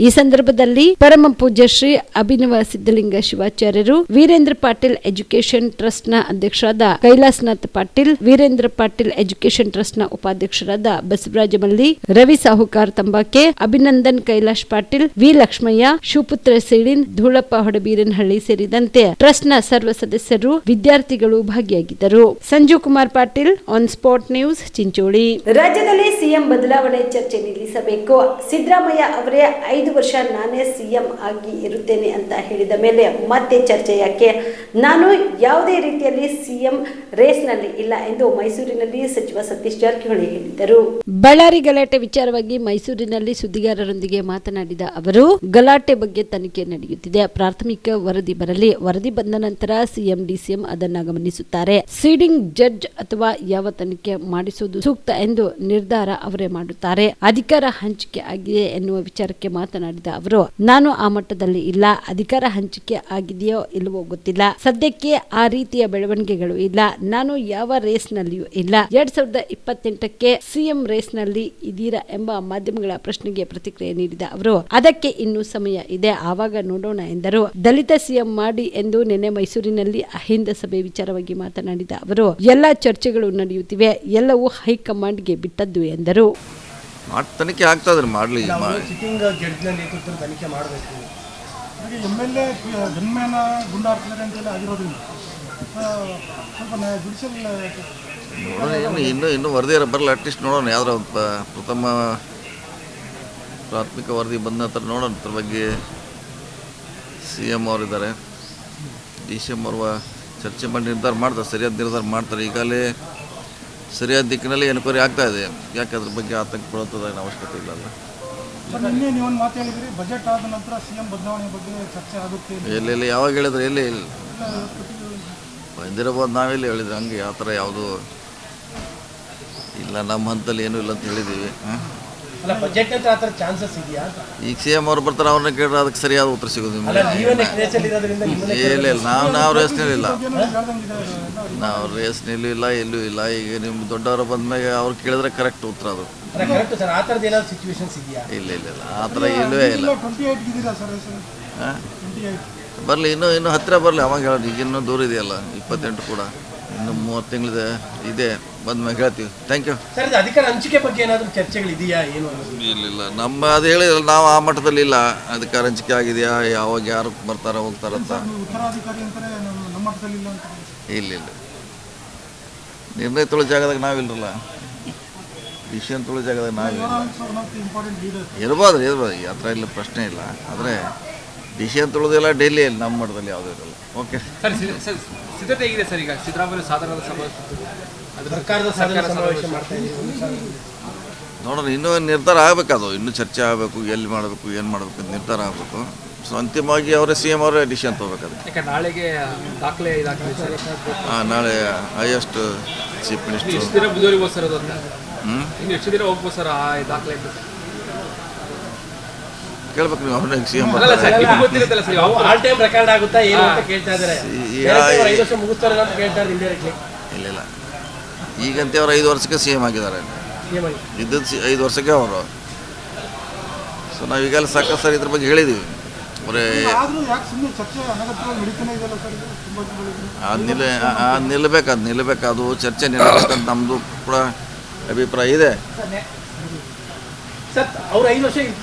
ಈ ಸಂದರ್ಭದಲ್ಲಿ ಪರಮ ಪೂಜ್ಯ ಶ್ರೀ ಅಭಿನವ ಸಿದ್ಧಲಿಂಗ ಶಿವಾಚಾರ್ಯರು, ವೀರೇಂದ್ರ ಪಾಟೀಲ್ ಎಜುಕೇಶನ್ ಟ್ರಸ್ಟ್ ನ ಅಧ್ಯಕ್ಷರಾದ ಕೈಲಾಸನಾಥ್ ಪಾಟೀಲ್, ವೀರೇಂದ್ರ ಪಾಟೀಲ್ ಎಜುಕೇಶನ್ ಟ್ರಸ್ಟ್ ನ ಉಪಾಧ್ಯಕ್ಷರಾದ ಬಸವರಾಜ ಮಲ್ಲಿ, ರವಿ ಸಾಹುಕಾರ್ ತಂಬಾಕೆ, ಅಭಿನಂದನ್ ಕೈಲಾಶ್ ಪಾಟೀಲ್, ವಿ ಲಕ್ಷ್ಮಯ್ಯ, ಶಿವಪುತ್ರ ಸೇಡಿನ್, ಧೂಳಪ್ಪ ಹೊಡಬೀರನಹಳ್ಳಿ ಸೇರಿದಂತೆ ಟ್ರಸ್ಟ್ ನ ಸರ್ವ ಸದಸ್ಯರು, ವಿದ್ಯಾರ್ಥಿಗಳು ಭಾಗಿಯಾಗಿದ್ದರು. Sanjeev Kumar Patil, on spot news, Chincholi. ರಾಜ್ಯದಲ್ಲಿ ಸಿಎಂ ಬದಲಾವಣೆ ಚರ್ಚೆ ನಿಲ್ಲಿಸಬೇಕು. ಸಿದ್ದರಾಮಯ್ಯ ಅವರೇ 5 ವರ್ಷ ನಾನೇ ಸಿಎಂ ಆಗಿ ಇರುತ್ತೇನೆ ಅಂತ ಹೇಳಿದ ಮೇಲೆ ಮತ್ತೆ ಚರ್ಚೆ ಯಾಕೆ? ನಾನು ಯಾವುದೇ ರೀತಿಯಲ್ಲಿ ಸಿಎಂ ರೇಸ್ನಲ್ಲಿ ಇಲ್ಲ ಎಂದು ಮೈಸೂರಿನಲ್ಲಿ ಸಚಿವ ಸತೀಶ್ ಜಾರಕಿಹೊಳಿ ಹೇಳಿದರು. ಬಳ್ಳಾರಿ ಗಲಾಟೆ ವಿಚಾರವಾಗಿ ಮೈಸೂರಿನಲ್ಲಿ ಸುದ್ದಿಗಾರರೊಂದಿಗೆ ಮಾತನಾಡಿದ ಅವರು, ಗಲಾಟೆ ಬಗ್ಗೆ ತನಿಖೆ ನಡೆಯುತ್ತಿದೆ. ಪ್ರಾಥಮಿಕ ವರದಿ ಬರಲಿ. ವರದಿ ಬಂದ ನಂತರ ಸಿಎಂ ಡಿಸಿಎಂ ಅದನ್ನ ಗಮನಿಸುತ್ತಾರೆ. ಸೀಡಿಂಗ್ ಜಡ್ಜ್ ಅಥವಾ ಯಾವ ತನಿಖೆ ಮಾಡಿಸುವುದು ಸೂಕ್ತ ಎಂದು ನಿರ್ಧಾರ ಅವರೇ ಮಾಡುತ್ತಾರೆ. ಅಧಿಕಾರ ಹಂಚಿಕೆ ಆಗಿದೆ ಎನ್ನುವ ವಿಚಾರಕ್ಕೆ ಮಾತನಾಡಿದ ಅವರು, ನಾನು ಆ ಮಟ್ಟದಲ್ಲಿ ಇಲ್ಲ. ಅಧಿಕಾರ ಹಂಚಿಕೆ ಆಗಿದೆಯೋ ಇಲ್ಲವೋ ಗೊತ್ತಿಲ್ಲ. ಸದ್ಯಕ್ಕೆ ಆ ರೀತಿಯ ಬೆಳವಣಿಗೆಗಳು ಇಲ್ಲ. ನಾನು ಯಾವ ರೇಸ್ ನಲ್ಲಿಯೂ ಇಲ್ಲ. 2028ಕ್ಕೆ ಸಿಎಂ ರೇಸ್ ನಲ್ಲಿ ಇದೀರಾ ಎಂಬ ಮಾಧ್ಯಮಗಳ ಪ್ರಶ್ನೆಗೆ ಪ್ರತಿಕ್ರಿಯೆ ನೀಡಿದ ಅವರು, ಅದಕ್ಕೆ ಇನ್ನೂ ಸಮಯ ಇದೆ, ಆವಾಗ ನೋಡೋಣ ಎಂದರು. ದಲಿತ ಸಿಎಂ ಮಾಡಿ ಎಂದು ನಿನ್ನೆ ಮೈಸೂರಿನಲ್ಲಿ ಅಹಿಂದ ಸಭೆ ವಿಚಾರವಾಗಿ ಮಾತನಾಡಿದ ಅವರು, ಎಲ್ಲ ಚರ್ಚೆಗಳು ನಡೆಯುತ್ತಿವೆ, ಎಲ್ಲವೂ ಹೈಕಮಾಂಡ್ಗೆ ಬಿಟ್ಟದ್ದು ಎಂದರು. ತನಿಖೆ ಆಗ್ತದ್ರಿ, ಮಾಡಲಿ. ಸಿಟ್ಟಿಂಗ್ ಜಡ್ಜ್ನ ನೇತೃತ್ವದಲ್ಲಿ ತನಿಖೆ ಮಾಡಬೇಕು. MLA ಗನ್ಮ್ಯಾನ ಗುಂಡಾರ್ತಿದ್ದಾರೆ ಅಂತೆಲ್ಲ ಆಗಿರೋದ್ರಿಂದ ಸ್ವಲ್ಪ ಜುಡಿಷಿಯಲ್ ನೋಡೋಣ, ಇನ್ನೂ ವರದಿ ಬರಲ್ಲ. ಅಟ್ಲೀಸ್ಟ್ ನೋಡೋಣ, ಯಾವ್ದಾರ ಪ್ರಥಮ ಪ್ರಾಥಮಿಕ ವರದಿ ಬಂದ ನಂತರ ನೋಡೋಣ. ಅದ್ರ ಬಗ್ಗೆ CM ಅವರಿದ್ದಾರೆ, DCM ಅವ್ರ ಚರ್ಚೆ ಮಾಡಿ ನಿರ್ಧಾರ ಮಾಡ್ತಾರೆ, ಸರಿಯಾದ ನಿರ್ಧಾರ ಮಾಡ್ತಾರೆ. ಈಗಾಗಲೇ ಸರಿಯಾದ ದಿಕ್ಕಿನಲ್ಲಿ ಎನ್ಕ್ವೈರಿ ಆಗ್ತಾ ಇದೆ. ಯಾಕೆ ಅದ್ರ ಬಗ್ಗೆ ಆತಂಕ ಪಡೋದಾದ ಅವಶ್ಯಕತೆ ಇಲ್ಲ. ನಿನ್ನೆ ನೀವು ಒಂದು ಮಾತು ಹೇಳಿದ್ರಿ, ಬಜೆಟ್ ಆದ ನಂತರ ಸಿಎಂ ಬದಲಾವಣೆ ಬಗ್ಗೆ ಚರ್ಚೆ ಆಗುತ್ತೆ. ಎಲ್ಲಿ ಯಾವಾಗ ಹೇಳಿದ್ರೆ ಎಲ್ಲಿ ಬಂದಿರಬಹುದು, ನಾವೆಲ್ಲಿ ಹೇಳಿದ್ರಿ ಹಂಗೆ. ಆ ಥರ ಯಾವುದು ಇಲ್ಲ, ನಮ್ಮ ಹಂತಲ್ಲಿ ಏನೂ ಇಲ್ಲ ಅಂತ ಹೇಳಿದ್ದೀವಿ. ಬಜೆಟ್ ಅಂತ ಆ ಥರ ಚಾನ್ಸಸ್ ಇದೆಯಾ? ಈಗ CM ಅವ್ರು ಬರ್ತಾರೆ, ಅವ್ರನ್ನ ಕೇಳಿದ್ರೆ ಅದಕ್ಕೆ ಸರಿಯಾದ ಉತ್ತರ ಸಿಗೋದು. ಇಲ್ಲ, ನಾವು ರೇಸ್ನಲ್ಲಿ ಇಲ್ಲ, ನಾವು ರೇಸ್ನಲ್ಲೂ ಇಲ್ಲ, ಎಲ್ಲೂ ಇಲ್ಲ. ಈಗ ನಿಮ್ಮ ದೊಡ್ಡವರು ಬಂದ್ಮೇಲೆ ಅವ್ರು ಕೇಳಿದ್ರೆ ಕರೆಕ್ಟ್ ಉತ್ತರ ಅದು. ಇಲ್ಲ, ಆ ಥರ ಇಲ್ಲವೇ ಇಲ್ಲ. ಬರಲಿ, ಇನ್ನೂ ಹತ್ತಿರ ಬರಲಿ, ಅವಾಗ ಹೇಳೋದು. ಈಗ ಇನ್ನೂ ದೂರ ಇದೆಯಲ್ಲ, 28 ಕೂಡ ಇನ್ನು 30 ತಿಂಗಳಿದೆ, ಇದೆ. ಬಂದ್ಮೇಲೆ ಹೇಳ್ತೀವಿ. Thank you. ಅಧಿಕಾರ ಹಂಚಿಕೆ ಬಗ್ಗೆ ಏನಾದರೂ ಚರ್ಚೆಗಳಿದೆಯಾ? ಏನು ಇಲ್ಲ, ನಮ್ಮ ಅದು ಹೇಳಿಲ್ಲ, ನಾವು ಆ ಮಟ್ಟದಲ್ಲಿ ಇಲ್ಲ. ಅಧಿಕಾರ ಹಂಚಿಕೆ ಆಗಿದೆಯಾ, ಯಾವಾಗ ಯಾರು ಬರ್ತಾರ ಹೋಗ್ತಾರಂತ ಇಲ್ಲ. ನಿರ್ಣಯ ತೊಳೋ ಜಾಗದಾಗ ನಾವಿಲ್ಲರಲ್ಲ, ಡಿಸಿಷನ್ ತೊಳೋ ಜಾಗದಾಗ ನಾವಿಲ್ಲ. ಇರ್ಬೋದು, ಆ ಥರ ಇಲ್ಲ, ಪ್ರಶ್ನೆ ಇಲ್ಲ. ಆದರೆ ಡಿಸಿಷನ್ ತೊಳೋದಿಲ್ಲ ಡೆಲ್ಲಿಯಲ್ಲಿ, ನಮ್ಮ ಮಟ್ಟದಲ್ಲಿ ಯಾವುದೂ ಇರಲ್ಲ. ಓಕೆ ಸರ್, ಸಿದ್ಧತೆ ಹೇಗಿದೆ ಸರ್? ಈಗ ಸಿದ್ದರಾಮಯ್ಯ ಸಾಧಾರಣ ಸರ್ಕಾರದ ಸಮಾವೇಶ ಮಾಡ್ತಾ ಇದ್ದೀವಿ, ನೋಡೋಣ. ಇನ್ನೂ ನಿರ್ಧಾರ ಆಗಬೇಕು, ಅದು ಇನ್ನೂ ಚರ್ಚೆ ಆಗಬೇಕು. ಎಲ್ಲಿ ಮಾಡಬೇಕು, ಏನು ಮಾಡಬೇಕು ಅಂತ ನಿರ್ಧಾರ ಆಗಬೇಕು. ಸೊ ಅಂತಿಮವಾಗಿ ಅವರೇ CM ಅವರೇ ಡಿಸಿಷನ್ ತೊಗೋಬೇಕು. ಅದಕ್ಕೆ ನಾಳೆಗೆ ದಾಖಲೆ ನಾಳೆ ಹೈಯೆಸ್ಟ್ ಚೀಫ್ ಮಿನಿಸ್ಟರ್ ಎಷ್ಟು ದಿನ ಬುಧವಾರ ಸರ್? ಅದು ಇನ್ನು ಎಷ್ಟು ದಿನ ಹೋಗ್ಬೋದು ಸರ್ ಆ ದಾಖಲೆ? ಕೇಳ್ಬೇಕು ನೀವು, ಅವ್ರನ್ನ CM ಗೊತ್ತಿರುತ್ತಲ್ಲ ಸರ್, ಆಲ್ ಟೈಮ್ ರೆಕಾರ್ಡ್ ಆಗುತ್ತಾ ಏನು ಅಂತ ಕೇಳ್ತಾ ಇದ್ದಾರೆ. 5 ವರ್ಷ ಮುಗಿಸ್ತಾರೆ ಅಂತ ಕೇಳ್ತಾರೆ ಇಂಡೈರೆಕ್ಟ್ಲಿ. ಇಲ್ಲ, ಈಗಂತೆ ಅವ್ರು 5 ವರ್ಷಕ್ಕೆ CM ಆಗಿದ್ದಾರೆ. ಇದ್ದದ್ದು 5 ವರ್ಷಕ್ಕೆ ಅವರು. ಸೊ ನಾವೀಗೆಲ್ಲ ಸಾಕಷ್ಟು ಸರ್ ಇದ್ರ ಬಗ್ಗೆ ಹೇಳಿದ್ದೀವಿ. ಅವರೇ ಅದು ನಿಲ್ಲಬೇಕು, ಅದು ಚರ್ಚೆ ನಿಲ್ಲಬೇಕಂತ ನಮ್ಮದು ಕೂಡ ಅಭಿಪ್ರಾಯ ಇದೆ. ಸರ್, ಅವ್ರು 5 ವರ್ಷ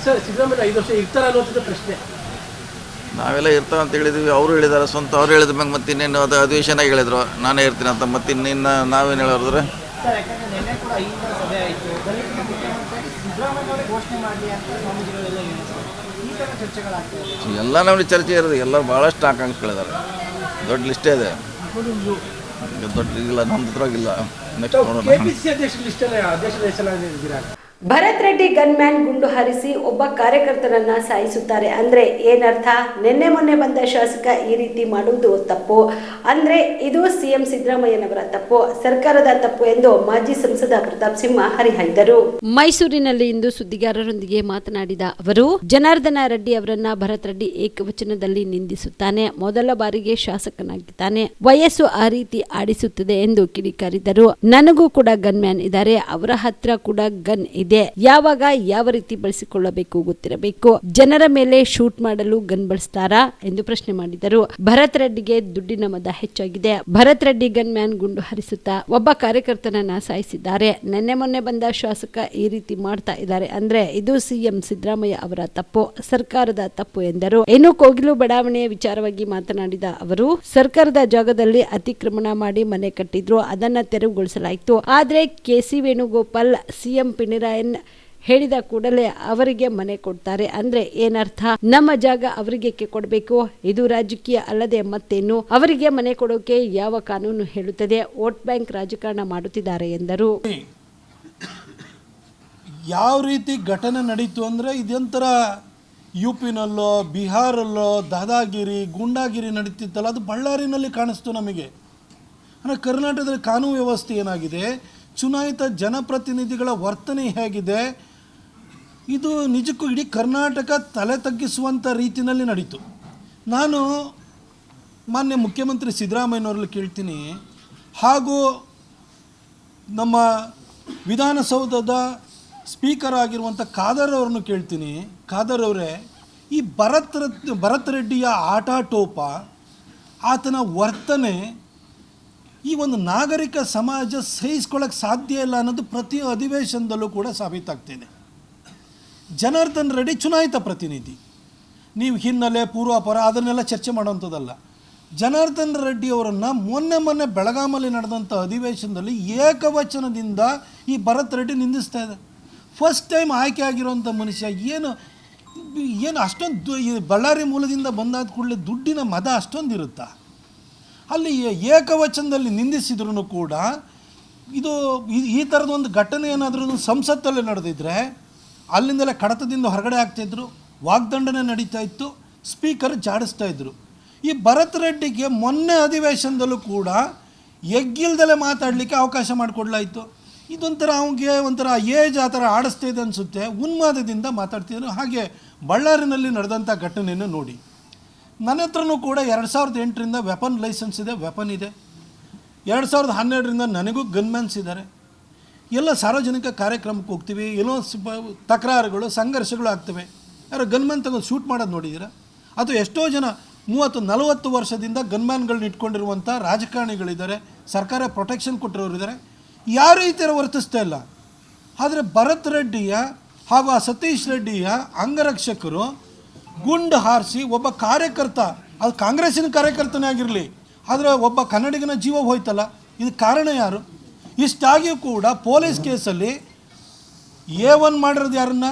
ಸಿದ್ದರಾಮಯ್ಯ 5 ವರ್ಷ ಇರ್ತಾರೆ ಅನ್ನೋದು ಪ್ರಶ್ನೆ. ನಾವೆಲ್ಲ ಇರ್ತಾವೆ ಅಂತ ಹೇಳಿದ್ವಿ, ಅವರು ಹೇಳಿದ್ದಾರೆ. ಸ್ವಂತ ಅವ್ರು ಹೇಳಿದ ಮ್ಯಾಗ ಮತ್ತೆ ಇನ್ನೇನು ಅದು ಅಧಿವೇಶನಾಗಿ ಹೇಳಿದ್ರು ನಾನೇ ಇರ್ತೀನಿ ಅಂತ. ಮತ್ತೆ ಇನ್ನೇನು ನಾವೇನು ಹೇಳಿದ್ರೆ ಎಲ್ಲ ನಮಗೆ ಚರ್ಚೆ ಇರೋದು. ಎಲ್ಲರೂ ಭಾಳಷ್ಟು ಆಕಾಂಕ್ಷಿಗಳಿದ್ದಾರೆ, ದೊಡ್ಡ ಲಿಸ್ಟೇ ಇದೆ. ದೊಡ್ಡ ಇಲ್ಲ, ನಮ್ಮ ಹತ್ರವಾಗಿಲ್ಲ. ನೆಕ್ಸ್ಟ್ ನೋಡೋಣ. ಭರತ್ ರೆಡ್ಡಿ ಗನ್ಮ್ಯಾನ್ ಗುಂಡು ಹಾರಿಸಿ ಒಬ್ಬ ಕಾರ್ಯಕರ್ತರನ್ನ ಸಾಯಿಸುತ್ತಾರೆ ಅಂದ್ರೆ ಏನರ್ಥ? ನಿನ್ನೆ ಮೊನ್ನೆ ಬಂದ ಶಾಸಕ ಈ ರೀತಿ ಮಾಡುವುದು ತಪ್ಪು. ಅಂದ್ರೆ ಇದು CM ಸಿದ್ದರಾಮಯ್ಯನವರ ತಪ್ಪು, ಸರ್ಕಾರದ ತಪ್ಪು ಎಂದು ಮಾಜಿ ಸಂಸದ ಪ್ರತಾಪ್ ಸಿಂಹ ಹರಿಹಾಯ್ದರು. ಮೈಸೂರಿನಲ್ಲಿ ಇಂದು ಸುದ್ದಿಗಾರರೊಂದಿಗೆ ಮಾತನಾಡಿದ ಅವರು, ಜನಾರ್ದನ ರೆಡ್ಡಿ ಅವರನ್ನ ಭರತ್ ರೆಡ್ಡಿ ಏಕವಚನದಲ್ಲಿ ನಿಂದಿಸುತ್ತಾನೆ. ಮೊದಲ ಬಾರಿಗೆ ಶಾಸಕನಾಗಿದ್ದಾನೆ, ವಯಸ್ಸು ಆ ರೀತಿ ಆಡಿಸುತ್ತದೆ ಎಂದು ಕಿಡಿಕಾರಿದರು. ನನಗೂ ಕೂಡ ಗನ್ಮ್ಯಾನ್ ಇದ್ದಾರೆ, ಅವರ ಹತ್ರ ಕೂಡ ಗನ್ ಇದೆ. ಇದೆ. ಯಾವಾಗ ಯಾವ ರೀತಿ ಬಳಸಿಕೊಳ್ಳಬೇಕು ಗೊತ್ತಿರಬೇಕು. ಜನರ ಮೇಲೆ ಶೂಟ್ ಮಾಡಲು ಗನ್ ಬಳಸ್ತಾರಾ ಎಂದು ಪ್ರಶ್ನೆ ಮಾಡಿದರು. ಭರತ್ ರೆಡ್ಡಿಗೆ ದುಡ್ಡಿನ ಮದ ಹೆಚ್ಚಾಗಿದೆ. ಭರತ್ ರೆಡ್ಡಿ ಗನ್ ಮ್ಯಾನ್ ಗುಂಡು ಹರಿಸುತ್ತಾ ಒಬ್ಬ ಕಾರ್ಯಕರ್ತನನ್ನ ಸಾಯಿಸಿದ್ದಾರೆ. ನಿನ್ನೆ ಮೊನ್ನೆ ಬಂದ ಶಾಸಕ ಈ ರೀತಿ ಮಾಡ್ತಾ ಇದ್ದಾರೆ ಅಂದ್ರೆ ಇದು ಸಿಎಂ ಸಿದ್ದರಾಮಯ್ಯ ಅವರ ತಪ್ಪು, ಸರ್ಕಾರದ ತಪ್ಪು ಎಂದರು. ಇನ್ನು ಕೋಗಿಲು ಬಡಾವಣೆಯ ವಿಚಾರವಾಗಿ ಮಾತನಾಡಿದ ಅವರು, ಸರ್ಕಾರದ ಜಾಗದಲ್ಲಿ ಅತಿಕ್ರಮಣ ಮಾಡಿ ಮನೆ ಕಟ್ಟಿದ್ರು, ಅದನ್ನ ತೆರವುಗೊಳಿಸಲಾಯಿತು. ಆದ್ರೆ ಕೆಸಿ ವೇಣುಗೋಪಾಲ್ ಸಿಎಂ ಪಿಣರಾಯನ್ ಹೇಳಿದ ಕೂಡಲೇ ಅವರಿಗೆ ಮನೆ ಕೊಡ್ತಾರೆ ಅಂದ್ರೆ ಏನರ್ಥ? ನಮ್ಮ ಜಾಗ ಅವರಿಗೆ ಕೊಡಬೇಕು, ಇದು ರಾಜಕೀಯ ಅಲ್ಲದೆ ಮತ್ತೇನು? ಅವರಿಗೆ ಮನೆ ಕೊಡೋಕೆ ಯಾವ ಕಾನೂನು ಹೇಳುತ್ತದೆ? ವೋಟ್ ಬ್ಯಾಂಕ್ ರಾಜಕಾರಣ ಮಾಡುತ್ತಿದ್ದಾರೆ ಎಂದರು. ಯಾವ ರೀತಿ ಘಟನೆ ನಡೀತು ಅಂದರೆ ಇದೊಂಥರ ಯು ಪಿನಲ್ಲೋ ಬಿಹಾರಲ್ಲೋ ದಾದಾಗಿರಿ ಗೂಂಡಾಗಿರಿ ನಡೀತಿತ್ತಲ್ಲ, ಅದು ಬಳ್ಳಾರಿನಲ್ಲಿ ಕಾಣಿಸ್ತು ನಮಗೆ. ಅಂದರೆ ಕರ್ನಾಟಕದಲ್ಲಿ ಕಾನೂನು ವ್ಯವಸ್ಥೆ ಏನಾಗಿದೆ, ಚುನಾಯಿತ ಜನಪ್ರತಿನಿಧಿಗಳ ವರ್ತನೆ ಹೇಗಿದೆ, ಇದು ನಿಜಕ್ಕೂ ಇಡೀ ಕರ್ನಾಟಕ ತಲೆ ತಗ್ಗಿಸುವಂಥ ರೀತಿಯಲ್ಲಿ ನಡೀತು. ನಾನು ಮಾನ್ಯ ಮುಖ್ಯಮಂತ್ರಿ ಸಿದ್ದರಾಮಯ್ಯನವ್ರಲ್ಲಿ ಕೇಳ್ತೀನಿ, ಹಾಗೂ ನಮ್ಮ ವಿಧಾನಸೌಧದ ಸ್ಪೀಕರ್ ಆಗಿರುವಂಥ ಖಾದರ್ ಅವ್ರನ್ನು ಕೇಳ್ತೀನಿ, ಖಾದರ್ ಅವರೇ, ಈ ಭರತ್ ರೆಡ್ಡಿಯ ಆಟಾಟೋಪ, ಆತನ ವರ್ತನೆ ಈ ಒಂದು ನಾಗರಿಕ ಸಮಾಜ ಸಹಿಸ್ಕೊಳ್ಳೋಕ್ಕೆ ಸಾಧ್ಯ ಇಲ್ಲ ಅನ್ನೋದು ಪ್ರತಿ ಅಧಿವೇಶನದಲ್ಲೂ ಕೂಡ ಸಾಬೀತಾಗ್ತಿದೆ. ಜನಾರ್ದನ್ ರೆಡ್ಡಿ ಚುನಾಯಿತ ಪ್ರತಿನಿಧಿ, ನೀವು ಹಿನ್ನೆಲೆ ಪೂರ್ವಾಪರ ಅದನ್ನೆಲ್ಲ ಚರ್ಚೆ ಮಾಡೋವಂಥದ್ದಲ್ಲ. ಜನಾರ್ದನ್ ರೆಡ್ಡಿ ಅವರನ್ನು ಮೊನ್ನೆ ಬೆಳಗಾಮಲ್ಲಿ ನಡೆದಂಥ ಅಧಿವೇಶನದಲ್ಲಿ ಏಕವಚನದಿಂದ ಈ ಭರತ್ ರೆಡ್ಡಿ ನಿಂದಿಸ್ತಾ ಇದೆ. ಫಸ್ಟ್ ಟೈಮ್ ಆಯ್ಕೆ ಆಗಿರೋಂಥ ಮನುಷ್ಯ ಏನು ಅಷ್ಟೊಂದು ಬಳ್ಳಾರಿ ಮೂಲದಿಂದ ಬಂದಾದ ಕೂಡಲೇ ದುಡ್ಡಿನ ಮದ ಅಷ್ಟೊಂದಿರುತ್ತಾ? ಅಲ್ಲಿ ಏಕವಚನದಲ್ಲಿ ನಿಂದಿಸಿದ್ರು ಕೂಡ ಇದು ಈ ಥರದೊಂದು ಘಟನೆ ಏನಾದರೂ ಸಂಸತ್ತಲ್ಲಿ ನಡೆದಿದ್ರೆ ಅಲ್ಲಿಂದಲೇ ಕಡತದಿಂದ ಹೊರಗಡೆ ಆಗ್ತಾಯಿದ್ರು, ವಾಗ್ದಂಡನೆ ನಡೀತಾ ಇತ್ತು, ಸ್ಪೀಕರ್ ಜಾಡಿಸ್ತಾ ಇದ್ರು. ಈ ಭರತ್ ರೆಡ್ಡಿಗೆ ಮೊನ್ನೆ ಅಧಿವೇಶನದಲ್ಲೂ ಕೂಡ ಎಗ್ಗಿಲ್ದಲೇ ಮಾತಾಡಲಿಕ್ಕೆ ಅವಕಾಶ ಮಾಡಿಕೊಡ್ಲಾಯಿತು. ಇದೊಂಥರ ಅವನಿಗೆ ಒಂಥರ ಏಜ್ ಆ ಥರ ಆಡಿಸ್ತಾ ಇದೆ ಅನಿಸುತ್ತೆ, ಉನ್ಮಾದದಿಂದ ಮಾತಾಡ್ತಿದ್ರು. ಹಾಗೆ ಬಳ್ಳಾರಿನಲ್ಲಿ ನಡೆದಂಥ ಘಟನೆಯನ್ನು ನೋಡಿ. ನನ್ನ ಹತ್ರನೂ ಕೂಡ 2008ರಿಂದ ವೆಪನ್ ಲೈಸೆನ್ಸ್ ಇದೆ, ವೆಪನ್ ಇದೆ. 2012ರಿಂದ ನನಗೂ ಗನ್ಮ್ಯಾನ್ಸ್ ಇದ್ದಾರೆ. ಎಲ್ಲ ಸಾರ್ವಜನಿಕ ಕಾರ್ಯಕ್ರಮಕ್ಕೆ ಹೋಗ್ತೀವಿ, ಏನೋ ತಕರಾರುಗಳು ಸಂಘರ್ಷಗಳು ಆಗ್ತವೆ. ಯಾರು ಗನ್ಮ್ಯಾನ್ ತಗೊಂಡು ಶೂಟ್ ಮಾಡೋದು ನೋಡಿದ್ದೀರಾ? ಅದು ಎಷ್ಟೋ ಜನ 30-40 ವರ್ಷದಿಂದ ಗನ್ಮ್ಯಾನ್ಗಳನ್ನ ಇಟ್ಕೊಂಡಿರುವಂಥ ರಾಜಕಾರಣಿಗಳಿದ್ದಾರೆ, ಸರ್ಕಾರ ಪ್ರೊಟೆಕ್ಷನ್ ಕೊಟ್ಟಿರೋರು ಇದ್ದಾರೆ, ಯಾರೂ ಈ ಥರ ವರ್ತಿಸ್ತಾ ಇಲ್ಲ. ಆದರೆ ಭರತ್ ರೆಡ್ಡಿಯ ಹಾಗೂ ಆ ಸತೀಶ್ ರೆಡ್ಡಿಯ ಅಂಗರಕ್ಷಕರು ಗುಂಡು ಹಾರಿಸಿ ಒಬ್ಬ ಕಾರ್ಯಕರ್ತ, ಅದು ಕಾಂಗ್ರೆಸ್ಸಿನ ಕಾರ್ಯಕರ್ತನೇ ಆಗಿರಲಿ, ಆದರೆ ಒಬ್ಬ ಕನ್ನಡಿಗನ ಜೀವ ಹೋಯ್ತಲ್ಲ, ಇದು ಕಾರಣ ಯಾರು? ಇಷ್ಟಾಗಿಯೂ ಕೂಡ ಪೊಲೀಸ್ ಕೇಸಲ್ಲಿ A1 ಮಾಡಿರೋದು ಯಾರನ್ನ?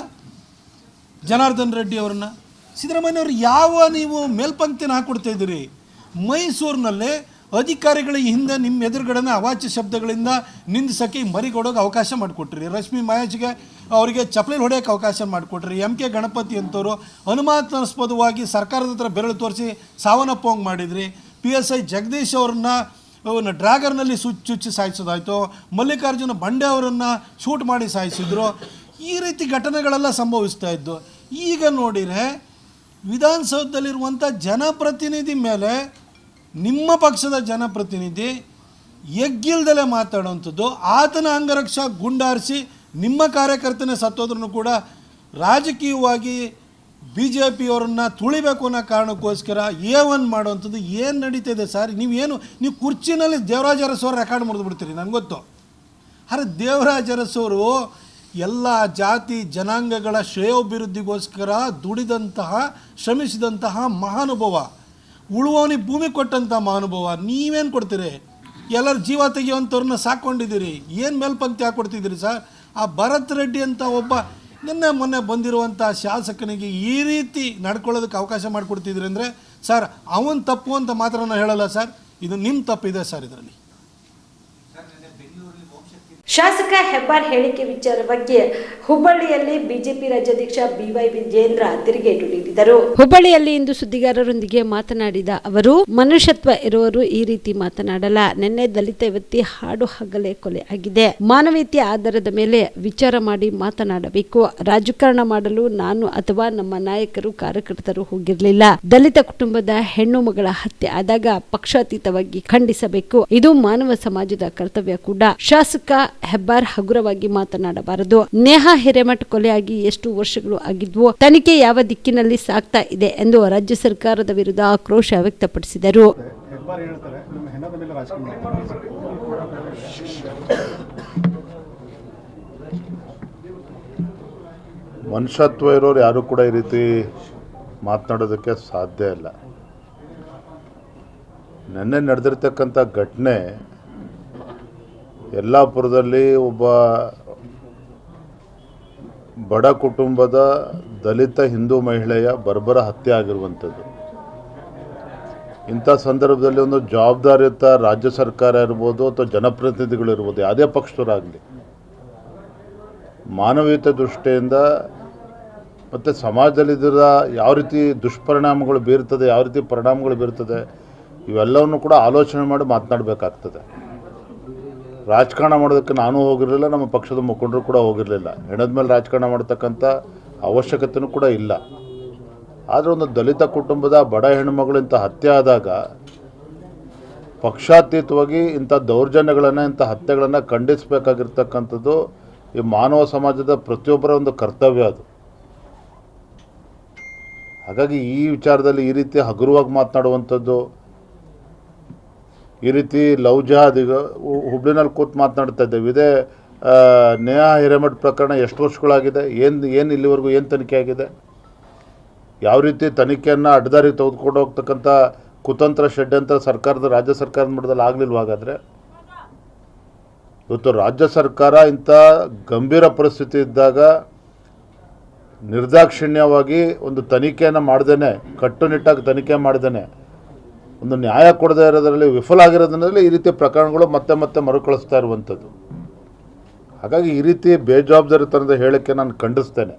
ಜನಾರ್ದನ್ ರೆಡ್ಡಿ ಅವರನ್ನ. ಸಿದ್ದರಾಮಯ್ಯವ್ರು ಯಾವ ನೀವು ಮೇಲ್ಪಂಕ್ತಿನ ಹಾಕ್ಕೊಡ್ತಾ ಇದ್ದೀರಿ? ಮೈಸೂರಿನಲ್ಲೇ ಅಧಿಕಾರಿಗಳ ಹಿಂದೆ ನಿಮ್ಮ ಎದುರುಗಡೆನ ಅವಾಚ್ಯ ಶಬ್ದಗಳಿಂದ ನಿಂದಿಸೋಕ್ಕೆ ಮರಿಗೊಡೋಕೆ ಅವಕಾಶ ಮಾಡಿಕೊಟ್ರಿ. ರಶ್ಮಿ ಮಹೇಶ್ಗೆ ಅವರಿಗೆ ಚಪ್ಪಲಿ ಹೊಡೆಯೋಕ್ಕೆ ಅವಕಾಶ ಮಾಡಿಕೊಟ್ರಿ. MK ಗಣಪತಿ ಅಂತವರು ಅನುಮಾನಾಸ್ಪದವಾಗಿ ಸರ್ಕಾರದ ಹತ್ರ ಬೆರಳು ತೋರಿಸಿ ಸಾವನ್ನಪ್ಪೋಂಗೆ ಮಾಡಿದ್ರಿ. PSI ಜಗದೀಶ್ ಅವ್ರನ್ನ ಡ್ರ್ಯಾಗರ್ನಲ್ಲಿ ಚುಚ್ಚಿ ಸಾಯಿಸೋದಾಯಿತು, ಮಲ್ಲಿಕಾರ್ಜುನ ಬಂಡೆ ಅವರನ್ನು ಶೂಟ್ ಮಾಡಿ ಸಾಯಿಸಿದ್ರು. ಈ ರೀತಿ ಘಟನೆಗಳೆಲ್ಲ ಸಂಭವಿಸ್ತಾ ಇದ್ದು. ಈಗ ನೋಡಿದರೆ ವಿಧಾನಸೌಧದಲ್ಲಿರುವಂಥ ಜನಪ್ರತಿನಿಧಿ ಮೇಲೆ ನಿಮ್ಮ ಪಕ್ಷದ ಜನಪ್ರತಿನಿಧಿ ಎಗ್ಗಿಲ್ದಲೇ ಮಾತಾಡುವಂಥದ್ದು, ಆತನ ಅಂಗರಕ್ಷ ಗುಂಡಾರಿಸಿ ನಿಮ್ಮ ಕಾರ್ಯಕರ್ತನೇ ಸತ್ತೋದ್ರೂ ಕೂಡ ರಾಜಕೀಯವಾಗಿ BJPಯವರನ್ನು ತುಳಿಬೇಕು ಅನ್ನೋ ಕಾರಣಕ್ಕೋಸ್ಕರ A1 ಮಾಡುವಂಥದ್ದು ಏನು ನಡೀತಿದೆ ಸರ್? ನೀವು ಕುರ್ಚಿನಲ್ಲಿ ದೇವರಾಜ ಅರಸು ರೆಕಾರ್ಡ್ ಮುರಿದು ಬಿಡ್ತೀರಿ, ನನಗೆ ಗೊತ್ತು. ಆದರೆ ದೇವರಾಜ ಅರಸವರು ಎಲ್ಲ ಜಾತಿ ಜನಾಂಗಗಳ ಶ್ರೇಯೋಭಿವೃದ್ಧಿಗೋಸ್ಕರ ದುಡಿದಂತಹ ಶ್ರಮಿಸಿದಂತಹ ಮಹಾನುಭವ, ಉಳುವವನಿಗೆ ಭೂಮಿ ಕೊಟ್ಟಂಥ ಮಹಾನುಭವ. ನೀವೇನು ಕೊಡ್ತೀರಿ? ಎಲ್ಲರ ಜೀವ ತೆಗೆಯುವಂಥವ್ರನ್ನ ಸಾಕೊಂಡಿದ್ದೀರಿ, ಏನು ಮೇಲ್ಪಂಕ್ತಿ ಹಾಕ್ಕೊಡ್ತಿದ್ದೀರಿ ಸರ್? ಆ ಭರತ್ ರೆಡ್ಡಿ ಅಂತ ಒಬ್ಬ ಮೊನ್ನೆ ಬಂದಿರುವಂಥ ಶಾಸಕನಿಗೆ ಈ ರೀತಿ ನಡ್ಕೊಳ್ಳೋದಕ್ಕೆ ಅವಕಾಶ ಮಾಡಿಕೊಡ್ತಿದ್ರಿ ಅಂದರೆ ಸರ್ ಅವನ ತಪ್ಪು ಅಂತ ಮಾತ್ರ ನಾನು ಹೇಳಲ್ಲ ಸರ್, ಇದು ನಿಮ್ಮ ತಪ್ಪಿದೆ ಸರ್. ಇದರಲ್ಲಿ ಶಾಸಕ ಹೆಬ್ಬಾರ್ ಹೇಳಿಕೆ ವಿಚಾರವಾಗಿ ಹುಬ್ಬಳ್ಳಿಯಲ್ಲಿ ಬಿಜೆಪಿ ರಾಜ್ಯಾಧ್ಯಕ್ಷ BY ವಿಜೇಂದ್ರ ತಿರುಗೇಟು ನೀಡಿದರು. ಹುಬ್ಬಳ್ಳಿಯಲ್ಲಿ ಇಂದು ಸುದ್ದಿಗಾರರೊಂದಿಗೆ ಮಾತನಾಡಿದ ಅವರು, ಮನುಷ್ಯತ್ವ ಇರುವವರು ಈ ರೀತಿ ಮಾತನಾಡಲ್ಲ. ನಿನ್ನೆ ದಲಿತ ವ್ಯಕ್ತಿ ಹಾಡು ಹಗಲೇ ಕೊಲೆ ಆಗಿದೆ. ಮಾನವೀಯತೆಯ ಆಧಾರದ ಮೇಲೆ ವಿಚಾರ ಮಾಡಿ ಮಾತನಾಡಬೇಕು. ರಾಜಕಾರಣ ಮಾಡಲು ನಾನು ಅಥವಾ ನಮ್ಮ ನಾಯಕರು ಕಾರ್ಯಕರ್ತರು ಹೋಗಿರಲಿಲ್ಲ. ದಲಿತ ಕುಟುಂಬದ ಹೆಣ್ಣು ಮಗಳ ಹತ್ಯೆ ಆದಾಗ ಪಕ್ಷಾತೀತವಾಗಿ ಖಂಡಿಸಬೇಕು. ಇದು ಮಾನವ ಸಮಾಜದ ಕರ್ತವ್ಯ ಕೂಡ. ಶಾಸಕ ಹೆಬ್ಬಾರ್ ಹಗುರವಾಗಿ ಮಾತನಾಡಬಾರದು. ನೇಹಾ ಹಿರೇಮಠ್ ಕೊಲೆಯಾಗಿ ಎಷ್ಟು ವರ್ಷಗಳು ಆಗಿದ್ವು, ತನಿಖೆ ಯಾವ ದಿಕ್ಕಿನಲ್ಲಿ ಸಾಗ್ತಾ ಇದೆ ಎಂದು ರಾಜ್ಯ ಸರ್ಕಾರದ ವಿರುದ್ಧ ಆಕ್ರೋಶ ವ್ಯಕ್ತಪಡಿಸಿದರು. ಮನುಷ್ಯತ್ವ ಇರೋರು ಯಾರು ಕೂಡ ಈ ರೀತಿ ಮಾತನಾಡೋದಕ್ಕೆ ಸಾಧ್ಯ ಇಲ್ಲ. ನೆನ್ನೆ ನಡೆದಿರ್ತಕ್ಕಂಥ ಘಟನೆ ಯಲ್ಲಾಪುರದಲ್ಲಿ ಒಬ್ಬ ಬಡ ಕುಟುಂಬದ ದಲಿತ ಹಿಂದೂ ಮಹಿಳೆಯ ಬರ್ಬರ ಹತ್ಯೆ ಆಗಿರುವಂಥದ್ದು. ಇಂಥ ಸಂದರ್ಭದಲ್ಲಿ ಒಂದು ಜವಾಬ್ದಾರಿಯುತ ರಾಜ್ಯ ಸರ್ಕಾರ ಇರ್ಬೋದು ಅಥವಾ ಜನಪ್ರತಿನಿಧಿಗಳಿರ್ಬೋದು, ಯಾವುದೇ ಪಕ್ಷದವರಾಗಲಿ, ಮಾನವೀಯತೆ ದೃಷ್ಟಿಯಿಂದ ಮತ್ತು ಸಮಾಜದಲ್ಲಿ ಇದರ ಯಾವ ರೀತಿ ದುಷ್ಪರಿಣಾಮಗಳು ಬೀರ್ತದೆ, ಯಾವ ರೀತಿ ಪರಿಣಾಮಗಳು ಬೀರ್ತದೆ, ಇವೆಲ್ಲವನ್ನು ಕೂಡ ಆಲೋಚನೆ ಮಾಡಿ ಮಾತನಾಡಬೇಕಾಗ್ತದೆ. ರಾಜಕಾರಣ ಮಾಡೋದಕ್ಕೆ ನಾನು ಹೋಗಿರಲಿಲ್ಲ, ನಮ್ಮ ಪಕ್ಷದ ಮುಖಂಡರು ಕೂಡ ಹೋಗಿರಲಿಲ್ಲ. ಹೆಣದ ಮೇಲೆ ರಾಜಕಾರಣ ಮಾಡ್ತಕ್ಕಂಥ ಅವಶ್ಯಕತೆಯೂ ಕೂಡ ಇಲ್ಲ. ಆದರೆ ಒಂದು ದಲಿತ ಕುಟುಂಬದ ಬಡ ಹೆಣ್ಣುಮಗಳು ಇಂಥ ಹತ್ಯೆ ಆದಾಗ ಪಕ್ಷಾತೀತವಾಗಿ ಇಂಥ ದೌರ್ಜನ್ಯಗಳನ್ನು, ಇಂಥ ಹತ್ಯೆಗಳನ್ನು ಖಂಡಿಸಬೇಕಾಗಿರ್ತಕ್ಕಂಥದ್ದು ಈ ಮಾನವ ಸಮಾಜದ ಪ್ರತಿಯೊಬ್ಬರ ಒಂದು ಕರ್ತವ್ಯ ಅದು. ಹಾಗಾಗಿ ಈ ವಿಚಾರದಲ್ಲಿ ಈ ರೀತಿ ಹಗುರವಾಗಿ ಮಾತನಾಡುವಂಥದ್ದು, ಈ ರೀತಿ ಲವ್ ಜಿಹಾದ್, ಈಗ ಹುಬ್ಳಿನಲ್ಲಿ ಕೂತು ಮಾತನಾಡ್ತಾ ಇದ್ದೇವೆ. ಇದೇ ನೇಹಾ ಹಿರೇಮಠ್ ಪ್ರಕರಣ ಎಷ್ಟು ವರ್ಷಗಳಾಗಿದೆ, ಏನು ಇಲ್ಲಿವರೆಗೂ ಏನು ತನಿಖೆ ಆಗಿದೆ, ಯಾವ ರೀತಿ ತನಿಖೆಯನ್ನು ಅಡ್ಡದಾರಿಗೆ ತೆಗೆದುಕೊಂಡು ಹೋಗ್ತಕ್ಕಂಥ ಕುತಂತ್ರ ಷಡ್ಯಂತ್ರ ಸರ್ಕಾರದ ರಾಜ್ಯ ಸರ್ಕಾರದ ಮಟ್ಟದಲ್ಲಿ ಆಗಲಿಲ್ವ? ಹಾಗಾದರೆ ಇವತ್ತು ರಾಜ್ಯ ಸರ್ಕಾರ ಇಂಥ ಗಂಭೀರ ಪರಿಸ್ಥಿತಿ ಇದ್ದಾಗ ನಿರ್ದಾಕ್ಷಿಣ್ಯವಾಗಿ ಒಂದು ತನಿಖೆಯನ್ನು ಮಾಡ್ದೇನೆ, ಕಟ್ಟುನಿಟ್ಟಾಗಿ ತನಿಖೆ ಮಾಡ್ದೇನೆ, ಒಂದು ನ್ಯಾಯ ಕೊಡದೇ ಇರೋದರಲ್ಲಿ ವಿಫಲ ಆಗಿರೋದ್ರಲ್ಲಿ ಈ ರೀತಿ ಪ್ರಕರಣಗಳು ಮತ್ತೆ ಮತ್ತೆ ಮರುಕಳಿಸ್ತಾ ಇರುವಂಥದ್ದು. ಹಾಗಾಗಿ ಈ ರೀತಿ ಬೇಜವಾಬ್ದಾರಿತನದ ಹೇಳಿಕೆ ನಾನು ಖಂಡಿಸ್ತೇನೆ.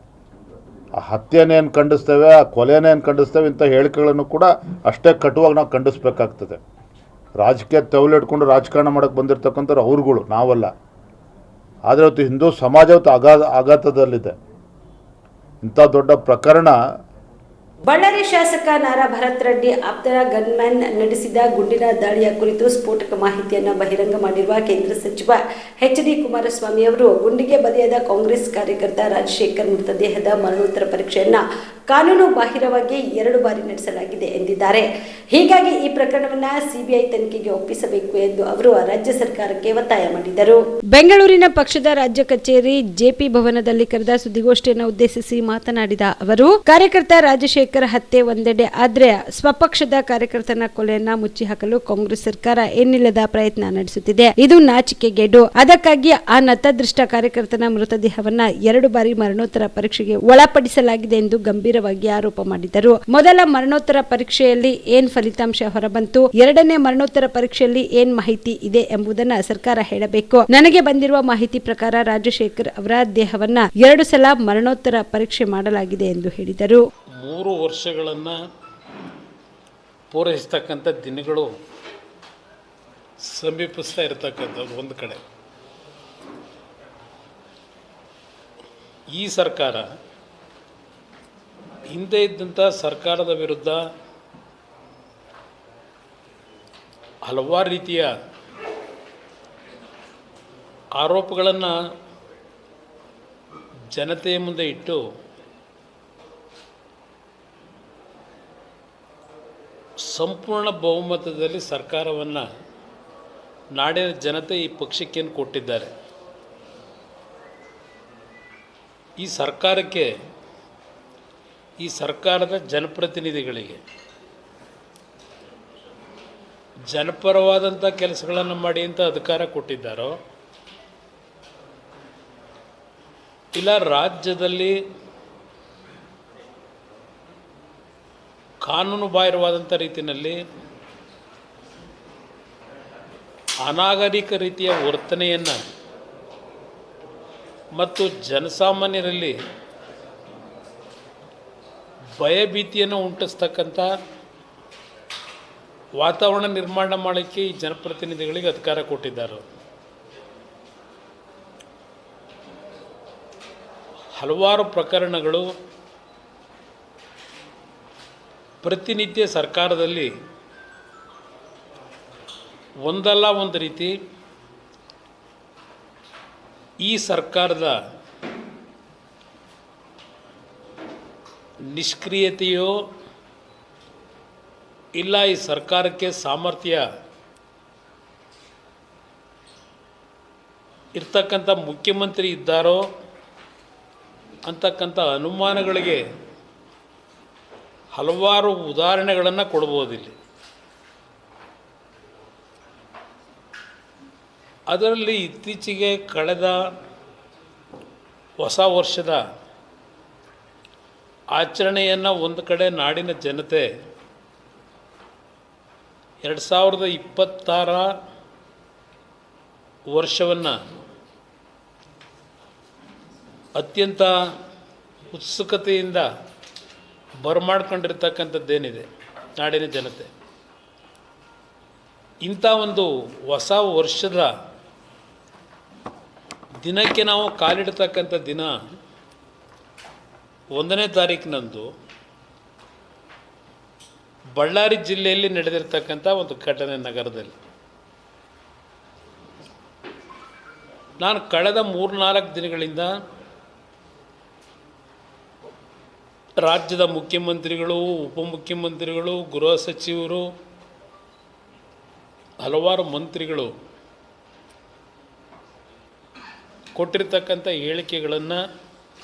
ಆ ಹತ್ಯೆನೇನು ಖಂಡಿಸ್ತೇವೆ, ಆ ಕೊಲೆನೇನು ಖಂಡಿಸ್ತೇವೆ, ಇಂಥ ಹೇಳಿಕೆಗಳನ್ನು ಕೂಡ ಅಷ್ಟೇ ಕಟುವಾಗಿ ನಾವು ಖಂಡಿಸಬೇಕಾಗ್ತದೆ. ರಾಜಕೀಯ ತೆವಲಿಟ್ಕೊಂಡು ರಾಜಕಾರಣ ಮಾಡೋಕ್ಕೆ ಬಂದಿರತಕ್ಕಂಥವ್ರು ಅವ್ರುಗಳು, ನಾವಲ್ಲ. ಆದರೆ ಇವತ್ತು ಹಿಂದೂ ಸಮಾಜ ಇವತ್ತು ಆಘಾತದಲ್ಲಿದೆ. ಇಂಥ ದೊಡ್ಡ ಪ್ರಕರಣ. ಬಳ್ಳಾರಿ ಶಾಸಕ ನಾರಾ ಭರತ್ ರೆಡ್ಡಿ ಆಪ್ತರ ಗನ್ಮ್ಯಾನ್ ನಡೆಸಿದ ಗುಂಡಿನ ದಾಳಿಯ ಕುರಿತು ಸ್ಫೋಟಕ ಮಾಹಿತಿಯನ್ನು ಬಹಿರಂಗ ಮಾಡಿರುವ ಕೇಂದ್ರ ಸಚಿವ ಎಚ್.ಡಿ. ಕುಮಾರಸ್ವಾಮಿ ಅವರು ಗುಂಡಿಗೆ ಬಲಿಯಾದ ಕಾಂಗ್ರೆಸ್ ಕಾರ್ಯಕರ್ತ ರಾಜಶೇಖರ್ ಮೃತದೇಹದ ಮರಣೋತ್ತರ ಪರೀಕ್ಷೆಯನ್ನು ಕಾನೂನು ಬಾಹಿರವಾಗಿ 2 ಬಾರಿ ನಡೆಸಲಾಗಿದೆ ಎಂದಿದ್ದಾರೆ. ಹೀಗಾಗಿ ಈ ಪ್ರಕರಣವನ್ನು ಸಿಬಿಐ ತನಿಖೆಗೆ ಒಪ್ಪಿಸಬೇಕು ಎಂದು ಅವರು ರಾಜ್ಯ ಸರ್ಕಾರಕ್ಕೆ ಒತ್ತಾಯ ಮಾಡಿದರು. ಬೆಂಗಳೂರಿನ ಪಕ್ಷದ ರಾಜ್ಯ ಕಚೇರಿ ಜೆಪಿ ಭವನದಲ್ಲಿ ಕರೆದ ಸುದ್ದಿಗೋಷ್ಠಿಯನ್ನು ಉದ್ದೇಶಿಸಿ ಮಾತನಾಡಿದ ಅವರು, ಕಾರ್ಯಕರ್ತ ರಾಜಶೇಖರ್ ಹತ್ಯೆ ಒಂದೆಡೆ ಆದ್ರೆ ಸ್ವಪಕ್ಷದ ಕಾರ್ಯಕರ್ತನ ಕೊಲೆಯನ್ನ ಮುಚ್ಚಿ ಹಾಕಲು ಕಾಂಗ್ರೆಸ್ ಸರ್ಕಾರ ಏನಿಲ್ಲದ ಪ್ರಯತ್ನ ನಡೆಸುತ್ತಿದೆ. ಇದು ನಾಚಿಕೆಗೇಡು. ಅದಕ್ಕಾಗಿ ಆ ನತದೃಷ್ಟ ಕಾರ್ಯಕರ್ತನ ಮೃತದೇಹವನ್ನ 2 ಬಾರಿ ಮರಣೋತ್ತರ ಪರೀಕ್ಷೆಗೆ ಒಳಪಡಿಸಲಾಗಿದೆ ಎಂದು ಗಂಭೀರವಾಗಿ ಆರೋಪ ಮಾಡಿದರು. ಮೊದಲ ಮರಣೋತ್ತರ ಪರೀಕ್ಷೆಯಲ್ಲಿ ಏನ್ ಫಲಿತಾಂಶ ಹೊರಬಂತು, 2ನೇ ಮರಣೋತ್ತರ ಪರೀಕ್ಷೆಯಲ್ಲಿ ಏನ್ ಮಾಹಿತಿ ಇದೆ ಎಂಬುದನ್ನ ಸರ್ಕಾರ ಹೇಳಬೇಕು. ನನಗೆ ಬಂದಿರುವ ಮಾಹಿತಿ ಪ್ರಕಾರ ರಾಜಶೇಖರ್ ಅವರ ದೇಹವನ್ನ 2 ಸಲ ಮರಣೋತ್ತರ ಪರೀಕ್ಷೆ ಮಾಡಲಾಗಿದೆ ಎಂದು ಹೇಳಿದರು. 3 ವರ್ಷಗಳನ್ನು ಪೂರೈಸ್ತಕ್ಕಂಥ ದಿನಗಳು ಸಮೀಪಿಸ್ತಾ ಇರತಕ್ಕಂಥದ್ದು ಒಂದು ಕಡೆ. ಈ ಸರ್ಕಾರ ಹಿಂದೆ ಇದ್ದಂಥ ಸರ್ಕಾರದ ವಿರುದ್ಧ ಹಲವಾರು ರೀತಿಯ ಆರೋಪಗಳನ್ನು ಜನತೆಯ ಮುಂದೆ ಇಟ್ಟು ಸಂಪೂರ್ಣ ಬಹುಮತದಲ್ಲಿ ಸರ್ಕಾರವನ್ನು ನಾಡಿನ ಜನತೆ ಈ ಪಕ್ಷಕ್ಕೇನು ಕೊಟ್ಟಿದ್ದಾರೆ. ಈ ಸರ್ಕಾರಕ್ಕೆ, ಈ ಸರ್ಕಾರದ ಜನಪ್ರತಿನಿಧಿಗಳಿಗೆ ಜನಪರವಾದಂಥ ಕೆಲಸಗಳನ್ನು ಮಾಡಿ ಅಂತ ಅಧಿಕಾರ ಕೊಟ್ಟಿದ್ದಾರೋ, ಇಲ್ಲ ರಾಜ್ಯದಲ್ಲಿ ಕಾನೂನು ಬಾಹಿರವಾದಂಥ ರೀತಿಯಲ್ಲಿ ಅನಾಗರಿಕ ರೀತಿಯ ವರ್ತನೆಯನ್ನು ಮತ್ತು ಜನಸಾಮಾನ್ಯರಲ್ಲಿ ಭಯಭೀತಿಯನ್ನು ಉಂಟಿಸ್ತಕ್ಕಂಥ ವಾತಾವರಣ ನಿರ್ಮಾಣ ಮಾಡೋಕ್ಕೆ ಈ ಜನಪ್ರತಿನಿಧಿಗಳಿಗೆ ಅಧಿಕಾರ ಕೊಟ್ಟಿದ್ದಾರೆ. ಹಲವಾರು ಪ್ರಕರಣಗಳು ಪ್ರತಿನಿತ್ಯ ಸರ್ಕಾರದಲ್ಲಿ ಒಂದಲ್ಲ ಒಂದು ರೀತಿ ಈ ಸರ್ಕಾರದ ನಿಷ್ಕ್ರಿಯತೆಯೋ ಇಲ್ಲ ಈ ಸರ್ಕಾರಕ್ಕೆ ಸಾಮರ್ಥ್ಯ ಇರ್ತಕ್ಕಂಥ ಮುಖ್ಯಮಂತ್ರಿ ಇದ್ದಾರೋ ಅಂತಕ್ಕಂಥ ಅನುಮಾನಗಳಿಗೆ ಹಲವಾರು ಉದಾಹರಣೆಗಳನ್ನು ಕೊಡ್ಬೋದಿಲ್ಲಿ. ಅದರಲ್ಲಿ ಇತ್ತೀಚೆಗೆ ಕಳೆದ ಹೊಸ ವರ್ಷದ ಆಚರಣೆಯನ್ನು ಒಂದು ಕಡೆ ನಾಡಿನ ಜನತೆ 2026 ವರ್ಷವನ್ನು ಅತ್ಯಂತ ಉತ್ಸುಕತೆಯಿಂದ ಬರಮಾಡ್ಕೊಂಡಿರ್ತಕ್ಕಂಥದ್ದೇನಿದೆ ನಾಡಿನ ಜನತೆ, ಇಂಥ ಒಂದು ಹೊಸ ವರ್ಷದ ದಿನಕ್ಕೆ ನಾವು ಕಾಲಿಡ್ತಕ್ಕಂಥ ದಿನ 1ನೇ ತಾರೀಕಿನಂದು ಬಳ್ಳಾರಿ ಜಿಲ್ಲೆಯಲ್ಲಿ ನಡೆದಿರ್ತಕ್ಕಂಥ ಒಂದು ಘಟನೆ ನಗರದಲ್ಲಿ. ನಾನು ಕಳೆದ 3-4 ದಿನಗಳಿಂದ ರಾಜ್ಯದ ಮುಖ್ಯಮಂತ್ರಿಗಳು, ಉಪಮುಖ್ಯಮಂತ್ರಿಗಳು, ಗೃಹ ಸಚಿವರು, ಹಲವಾರು ಮಂತ್ರಿಗಳು ಕೊಟ್ಟಿರ್ತಕ್ಕಂಥ ಹೇಳಿಕೆಗಳನ್ನು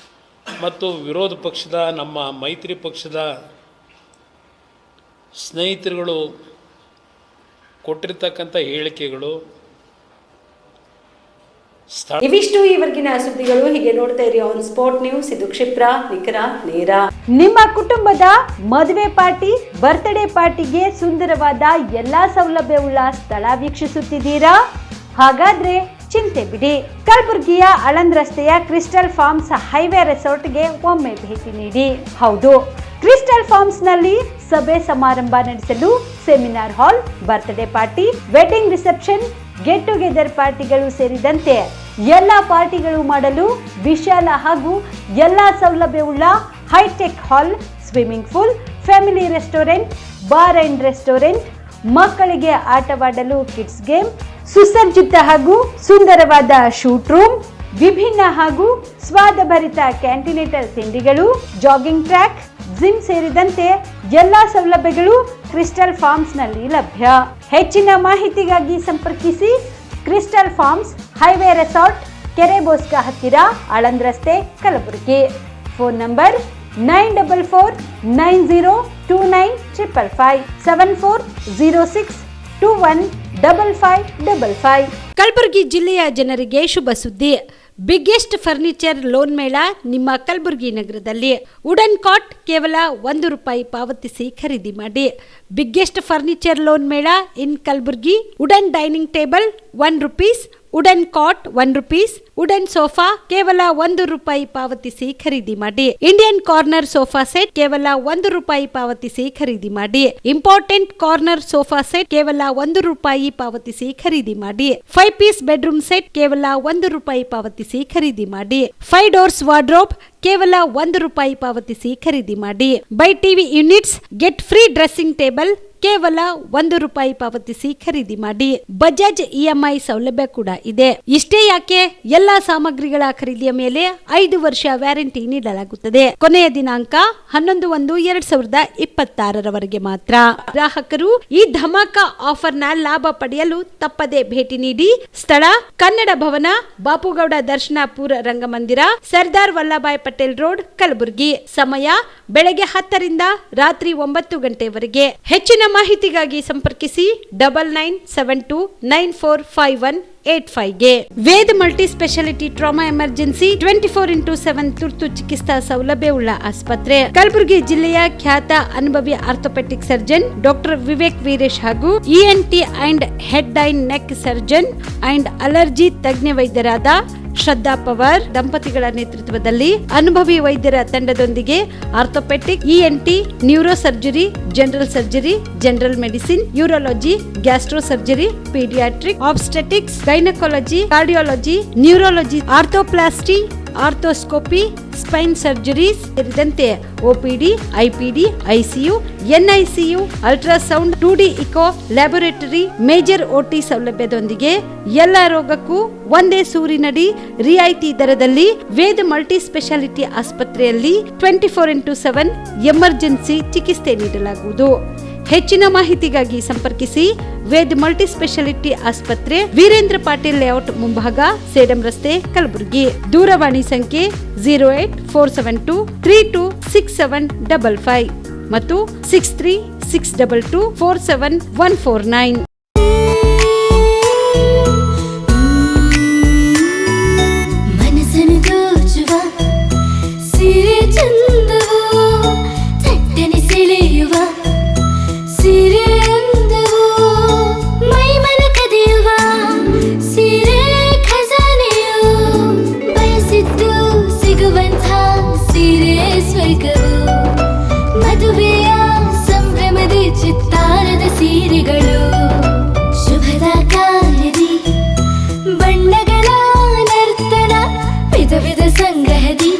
ಮತ್ತು ವಿರೋಧ ಪಕ್ಷದ ನಮ್ಮ ಮೈತ್ರಿ ಪಕ್ಷದ ಸ್ನೇಹಿತರುಗಳು ಕೊಟ್ಟಿರ್ತಕ್ಕಂಥ ಹೇಳಿಕೆಗಳು, ಇವಿಷ್ಟು ಈವರೆಗಿನ ಸುದ್ದಿಗಳು. ಹೀಗೆ ನೋಡ್ತಾ ಇರಿ ಆನ್ ಸ್ಪಾಟ್ ನ್ಯೂಸ್. ಇದು ಕ್ಷಿಪ್ರ, ನಿಖರ, ನೇರ. ನಿಮ್ಮ ಕುಟುಂಬದ ಮದುವೆ ಪಾರ್ಟಿ, ಬರ್ತ್ಡೇ ಪಾರ್ಟಿಗೆ ಸುಂದರವಾದ ಎಲ್ಲಾ ಸೌಲಭ್ಯವುಳ್ಳ ಸ್ಥಳ ವೀಕ್ಷಿಸುತ್ತಿದ್ದೀರಾ? ಹಾಗಾದ್ರೆ ಚಿಂತೆ ಬಿಡಿ. ಕಲಬುರಗಿಯ ಆಳಂದ್ ರಸ್ತೆಯ ಕ್ರಿಸ್ಟಲ್ ಫಾರ್ಮ್ಸ್ ಹೈವೇ ರೆಸಾರ್ಟ್ಗೆ ಒಮ್ಮೆ ಭೇಟಿ ನೀಡಿ. ಹೌದು, ಕ್ರಿಸ್ಟಲ್ ಫಾರ್ಮ್ಸ್ ನಲ್ಲಿ ಸಭೆ ಸಮಾರಂಭ ನಡೆಸಲು seminar hall, birthday party, wedding reception, get together ಪಾರ್ಟಿಗಳು ಸೇರಿದಂತೆ ಎಲ್ಲ ಪಾರ್ಟಿಗಳು ಮಾಡಲು ವಿಶಾಲ ಹಾಗೂ ಎಲ್ಲ ಸೌಲಭ್ಯವುಳ್ಳ high tech hall, swimming pool, family restaurant, bar and restaurant, ಮಕ್ಕಳಿಗೆ ಆಟವಾಡಲು ಕಿಡ್ಸ್ ಗೇಮ್, ಸುಸಜ್ಜಿತ ಹಾಗೂ ಸುಂದರವಾದ ಶೂಟ್ ರೂಮ್, ವಿಭಿನ್ನ ಹಾಗೂ ಸ್ವಾದಭರಿತ ಕ್ಯಾಂಟಿನೇಟರ್ ತಿಂಡಿಗಳು, ಜಾಗಿಂಗ್ ಟ್ರ್ಯಾಕ್, ಜಿಮ್ ಸೇರಿದಂತೆ ಎಲ್ಲಾ ಸೌಲಭ್ಯಗಳು ಕ್ರಿಸ್ಟಲ್ ಫಾರ್ಮ್ಸ್ ನಲ್ಲಿ ಲಭ್ಯ. ಹೆಚ್ಚಿನ ಮಾಹಿತಿಗಾಗಿ ಸಂಪರ್ಕಿಸಿ ಕ್ರಿಸ್ಟಲ್ ಫಾರ್ಮ್ಸ್ ಹೈವೇ ರೆಸಾರ್ಟ್, ಕೆರೆಬೋಸ್ಕ ಹತ್ತಿರ, ಆಳಂದ್ ರಸ್ತೆ, ಕಲಬುರಗಿ. Phone number 9490295555 7406215555. ಕಲಬುರಗಿ ಜಿಲ್ಲೆಯ ಜನರಿಗೆ ಶುಭ ಸುದ್ದಿ. ಬಿಗ್ಗೆಸ್ಟ್ ಫರ್ನಿಚರ್ ಲೋನ್ ಮೇಳ ನಿಮ್ಮ ಕಲಬುರಗಿ ನಗರದಲ್ಲಿ. ವುಡನ್ ಕಾಟ್ ಕೇವಲ ₹1 ಪಾವತಿಸಿ ಖರೀದಿ ಮಾಡಿ. Biggest furniture loan mela in Kalaburagi. Wooden dining table ₹1, wooden cot ₹1, wooden sofa ಕೇವಲ ₹1 ಪಾವತಿಸಿ ಖರೀದಿ ಮಾಡಿ. ಇಂಡಿಯನ್ ಕಾರ್ನರ್ ಸೋಫಾ ಸೆಟ್ ಕೇವಲ ₹1 ಪಾವತಿಸಿ ಖರೀದಿ ಮಾಡಿ. ಇಂಪಾರ್ಟೆಂಟ್ ಕಾರ್ನರ್ ಸೋಫಾ ಸೆಟ್ ಕೇವಲ ₹1 ಪಾವತಿಸಿ ಖರೀದಿ ಮಾಡಿ. 5 ಪೀಸ್ ಬೆಡ್ರೂಮ್ ಸೆಟ್ ಕೇವಲ ₹1 ಪಾವತಿಸಿ ಖರೀದಿ ಮಾಡಿ. 5 ಡೋರ್ಸ್ ವಾರ್ಡ್ರೋಬ್ ಕೇವಲ ₹1 ಪಾವತಿಸಿ ಖರೀದಿ ಮಾಡಿ. By TV units get free dressing table ಕೇವಲ ₹1 ಪಾವತಿಸಿ ಖರೀದಿ ಮಾಡಿ. ಬಜಾಜ್ EMI ಸೌಲಭ್ಯ ಕೂಡ ಇದೆ. ಇಷ್ಟೇ ಯಾಕೆ, ಎಲ್ಲಾ ಸಾಮಗ್ರಿಗಳ ಖರೀದಿಯ ಮೇಲೆ 5 ವರ್ಷ ವ್ಯಾರಂಟಿ ನೀಡಲಾಗುತ್ತದೆ. ಕೊನೆಯ ದಿನಾಂಕ 11/1/2026 ಮಾತ್ರ. ಗ್ರಾಹಕರು ಈ ಧಮಾಕ ಆಫರ್ ನ ಲಾಭ ಪಡೆಯಲು ತಪ್ಪದೆ ಭೇಟಿ ನೀಡಿ. ಸ್ಥಳ ಕನ್ನಡ ಭವನ, ಬಾಪುಗೌಡ ದರ್ಶನಪುರ ರಂಗಮಂದಿರ, ಸರ್ದಾರ್ ವಲ್ಲಭಾಯ್ ಪಟೇಲ್ ರೋಡ್, ಕಲಬುರಗಿ. ಸಮಯ ಬೆಳಗ್ಗೆ 10 ರಿಂದ ರಾತ್ರಿ 9 ಗಂಟೆವರೆಗೆ. ಹೆಚ್ಚಿನ ಮಾಹಿತಿಗಾಗಿ ಸಂಪರ್ಕಿಸಿ 9972945185 Veda multi speciality trauma emergency 24x7 ತುರ್ತು ಚಿಕಿತ್ಸಾ ಸೌಲಭ್ಯವುಳ್ಳ ಆಸ್ಪತ್ರೆ. ಕಲಬುರಗಿ ಜಿಲ್ಲೆಯ ಖ್ಯಾತ ಅನುಭವಿ orthopaedic surgeon doctor Vivek Veeresh ಹಾಗೂ ENT and head and neck surgeon and allergy ತಜ್ಞ ವೈದ್ಯರಾದ ಶ್ರದ್ಧಾ ಪವಾರ್ ದಂಪತಿಗಳ ನೇತೃತ್ವದಲ್ಲಿ ಅನುಭವಿ ವೈದ್ಯರ ತಂಡದೊಂದಿಗೆ orthopaedic, ENT, neuro surgery, general surgery, general medicine, urology, gastro surgery, paediatric, obstetrics, gynaecology, cardiology, neurology, arthroplasty, arthroscopy, spine surgeries ಸೇರಿದಂತೆ OPD, IPD, ICU, NICU, ultrasound, 2D echo, laboratory, major OT ಸೌಲಭ್ಯದೊಂದಿಗೆ ಎಲ್ಲ ರೋಗಕ್ಕೂ ಒಂದೇ ಸೂರಿನಡಿ ರಿಯಾಯಿತಿ ದರದಲ್ಲಿ ವೇದ ಮಲ್ಟಿ ಸ್ಪೆಷಾಲಿಟಿ ಆಸ್ಪತ್ರೆಯಲ್ಲಿ 24x7 emergency ಚಿಕಿತ್ಸೆ ನೀಡಲಾಗುವುದು. ಹೆಚ್ಚಿನ ಮಾಹಿತಿಗಾಗಿ ಸಂಪರ್ಕಿಸಿ ವೇದ್ ಮಲ್ಟಿ ಸ್ಪೆಷಾಲಿಟಿ ಆಸ್ಪತ್ರೆ, ವೀರೇಂದ್ರ ಪಾಟೀಲ್ ಲೇಔಟ್ ಮುಂಭಾಗ, ಸೇಡಂ ರಸ್ತೆ, ಕಲಬುರಗಿ. ದೂರವಾಣಿ ಸಂಖ್ಯೆ 08472326755 ಮತ್ತು 6362247149. ಮದುವೆಯ ಸಂಭ್ರಮದ ಚಿತ್ತಾರದ ಸೀರೆಗಳು, ಶುಭದ ಕಾರ್ಯದಿ ಬಣ್ಣಗಳ ನರ್ತನ, ವಿಧ ವಿಧ ಸಂಗ್ರಹದಿ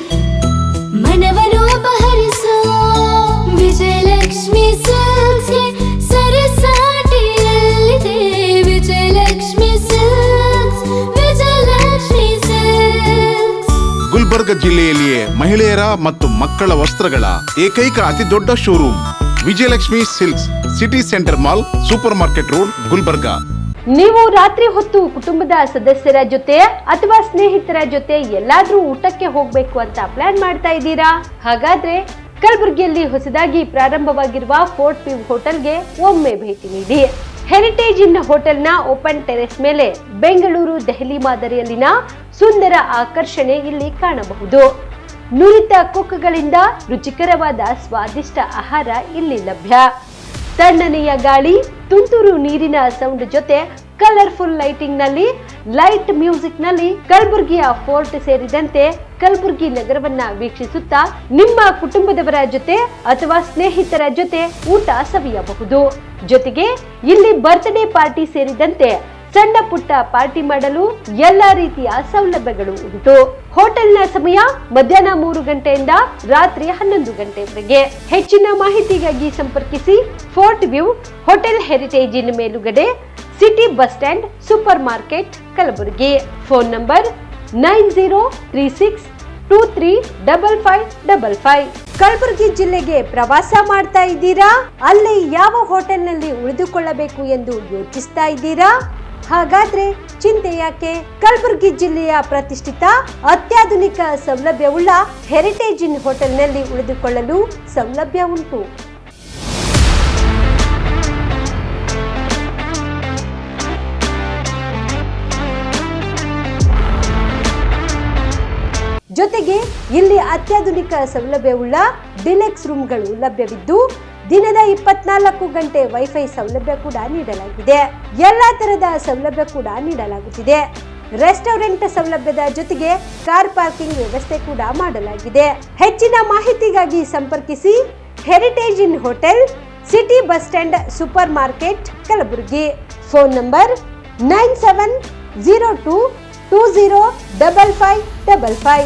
ಮನವನ್ನು ಅಪಹರಿಸೋ ವಿಜಯಲಕ್ಷ್ಮಿ ಸಿಲ್ಕ್ಸ್ಗೆ ಸರಸಾಟಿಯಲ್ಲಿದೆ. Vijayalakshmi Silks, Vijayalakshmi Silks. ಗುಲ್ಬರ್ಗ ಜಿಲ್ಲೆಯಲ್ಲಿಯೇ ಮಹಿಳೆಯರ ಮತ್ತು ಮಕ್ಕಳ ವಸ್ತ್ರಗಳ ಏಕೈಕ ಅತಿ ದೊಡ್ಡ showroom Vijayalakshmi Silks, City Centre Mall, Super Market Road, Gulbarga. ನೀವು ರಾತ್ರಿ ಹೊತ್ತು ಕುಟುಂಬದ ಸದಸ್ಯರ ಜೊತೆ ಅಥವಾ ಸ್ನೇಹಿತರ ಜೊತೆ ಎಲ್ಲಾದ್ರೂ ಊಟಕ್ಕೆ ಹೋಗ್ಬೇಕು ಅಂತ ಪ್ಲಾನ್ ಮಾಡ್ತಾ ಇದ್ದೀರಾ? ಹಾಗಾದ್ರೆ ಕಲಬುರಗಿಯಲ್ಲಿ ಹೊಸದಾಗಿ ಪ್ರಾರಂಭವಾಗಿರುವ ಫೋರ್ಟ್ ವ್ಯೂ ಹೋಟೆಲ್ಗೆ ಒಮ್ಮೆ ಭೇಟಿ ನೀಡಿ. ಹೆರಿಟೇಜ್ ಇನ್ ಹೋಟೆಲ್ನ ಓಪನ್ ಟೆರೆಸ್ ಮೇಲೆ ಬೆಂಗಳೂರು, ದೆಹಲಿ ಮಾದರಿಯಲ್ಲಿನ ಸುಂದರ ಆಕರ್ಷಣೆ ಇಲ್ಲಿ ಕಾಣಬಹುದು. ನುರಿತ ಕುಕ್ಗಳಿಂದ ರುಚಿಕರವಾದ ಸ್ವಾದಿಷ್ಟ ಆಹಾರ ಇಲ್ಲಿ ಲಭ್ಯ. ತಣ್ಣನೆಯ ಗಾಳಿ, ತುಂತುರು ನೀರಿನ ಸೌಂಡ್ ಜೊತೆ ಕಲರ್ಫುಲ್ ಲೈಟಿಂಗ್ ನಲ್ಲಿ, ಲೈಟ್ ಮ್ಯೂಸಿಕ್ ನಲ್ಲಿ ಕಲಬುರಗಿಯ ಫೋರ್ಟ್ ಸೇರಿದಂತೆ ಕಲಬುರಗಿ ನಗರವನ್ನ ವೀಕ್ಷಿಸುತ್ತಾ ನಿಮ್ಮ ಕುಟುಂಬದವರ ಜೊತೆ ಅಥವಾ ಸ್ನೇಹಿತರ ಜೊತೆ ಊಟ ಸವಿಯಬಹುದು. ಜೊತೆಗೆ ಇಲ್ಲಿ ಬರ್ತ್ಡೇ ಪಾರ್ಟಿ ಸೇರಿದಂತೆ ಸಣ್ಣ ಪುಟ್ಟ ಪಾರ್ಟಿ ಮಾಡಲು ಎಲ್ಲಾ ರೀತಿಯ ಸೌಲಭ್ಯಗಳು ಉಂಟು. ಹೋಟೆಲ್ನ ಸಮಯ ಮಧ್ಯಾಹ್ನ 3 ಗಂಟೆಯಿಂದ ರಾತ್ರಿ 11 ಗಂಟೆವರೆಗೆ. ಹೆಚ್ಚಿನ ಮಾಹಿತಿಗಾಗಿ ಸಂಪರ್ಕಿಸಿ ಫೋರ್ಟ್ ವ್ಯೂ ಹೋಟೆಲ್, ಹೆರಿಟೇಜ್ ಇನ್ ಮೇಲುಗಡೆ, city bus stand, super market, Kalaburagi. Phone number 9036235555. Kalaburagi ಜಿಲ್ಲೆಗೆ ಪ್ರವಾಸ ಮಾಡ್ತಾ ಇದ್ದೀರಾ? ಅಲ್ಲಿ ಯಾವ ಹೋಟೆಲ್ನಲ್ಲಿ ಉಳಿದುಕೊಳ್ಳಬೇಕು ಎಂದು ಯೋಚಿಸ್ತಾ ಇದ್ದೀರಾ? ಹಾಗಾದ್ರೆ ಚಿಂತೆ ಯಾಕೆ? ಕಲಬುರಗಿ ಜಿಲ್ಲೆಯ ಪ್ರತಿಷ್ಠಿತ ಅತ್ಯಾಧುನಿಕ ಸೌಲಭ್ಯವುಳ್ಳ ಹೆರಿಟೇಜ್ ಇನ್ ಹೋಟೆಲ್ನಲ್ಲಿ ಉಳಿದುಕೊಳ್ಳಲು ಸೌಲಭ್ಯ ಉಂಟು. ಜೊತೆಗೆ ಇಲ್ಲಿ ಅತ್ಯಾಧುನಿಕ ಸೌಲಭ್ಯವುಳ್ಳ ಡಿಲೆಕ್ಸ್ ರೂಮ್ಗಳು ಲಭ್ಯವಿದ್ದು ದಿನದ 24 ಗಂಟೆ ವೈಫೈ ಸೌಲಭ್ಯ ಕೂಡ ನೀಡಲಾಗಿದೆ. ಎಲ್ಲಾ ತರದ ಸೌಲಭ್ಯ ಕೂಡ ನೀಡಲಾಗುತ್ತಿದೆ. ರೆಸ್ಟೋರೆಂಟ್ ಸೌಲಭ್ಯದ ಜೊತೆಗೆ ಕಾರ್ ಪಾರ್ಕಿಂಗ್ ವ್ಯವಸ್ಥೆ ಕೂಡ ಮಾಡಲಾಗಿದೆ. ಹೆಚ್ಚಿನ ಮಾಹಿತಿಗಾಗಿ ಸಂಪರ್ಕಿಸಿ Heritage Inn hotel, city bus stand, super market, Kalaburagi. Phone number 9702205555.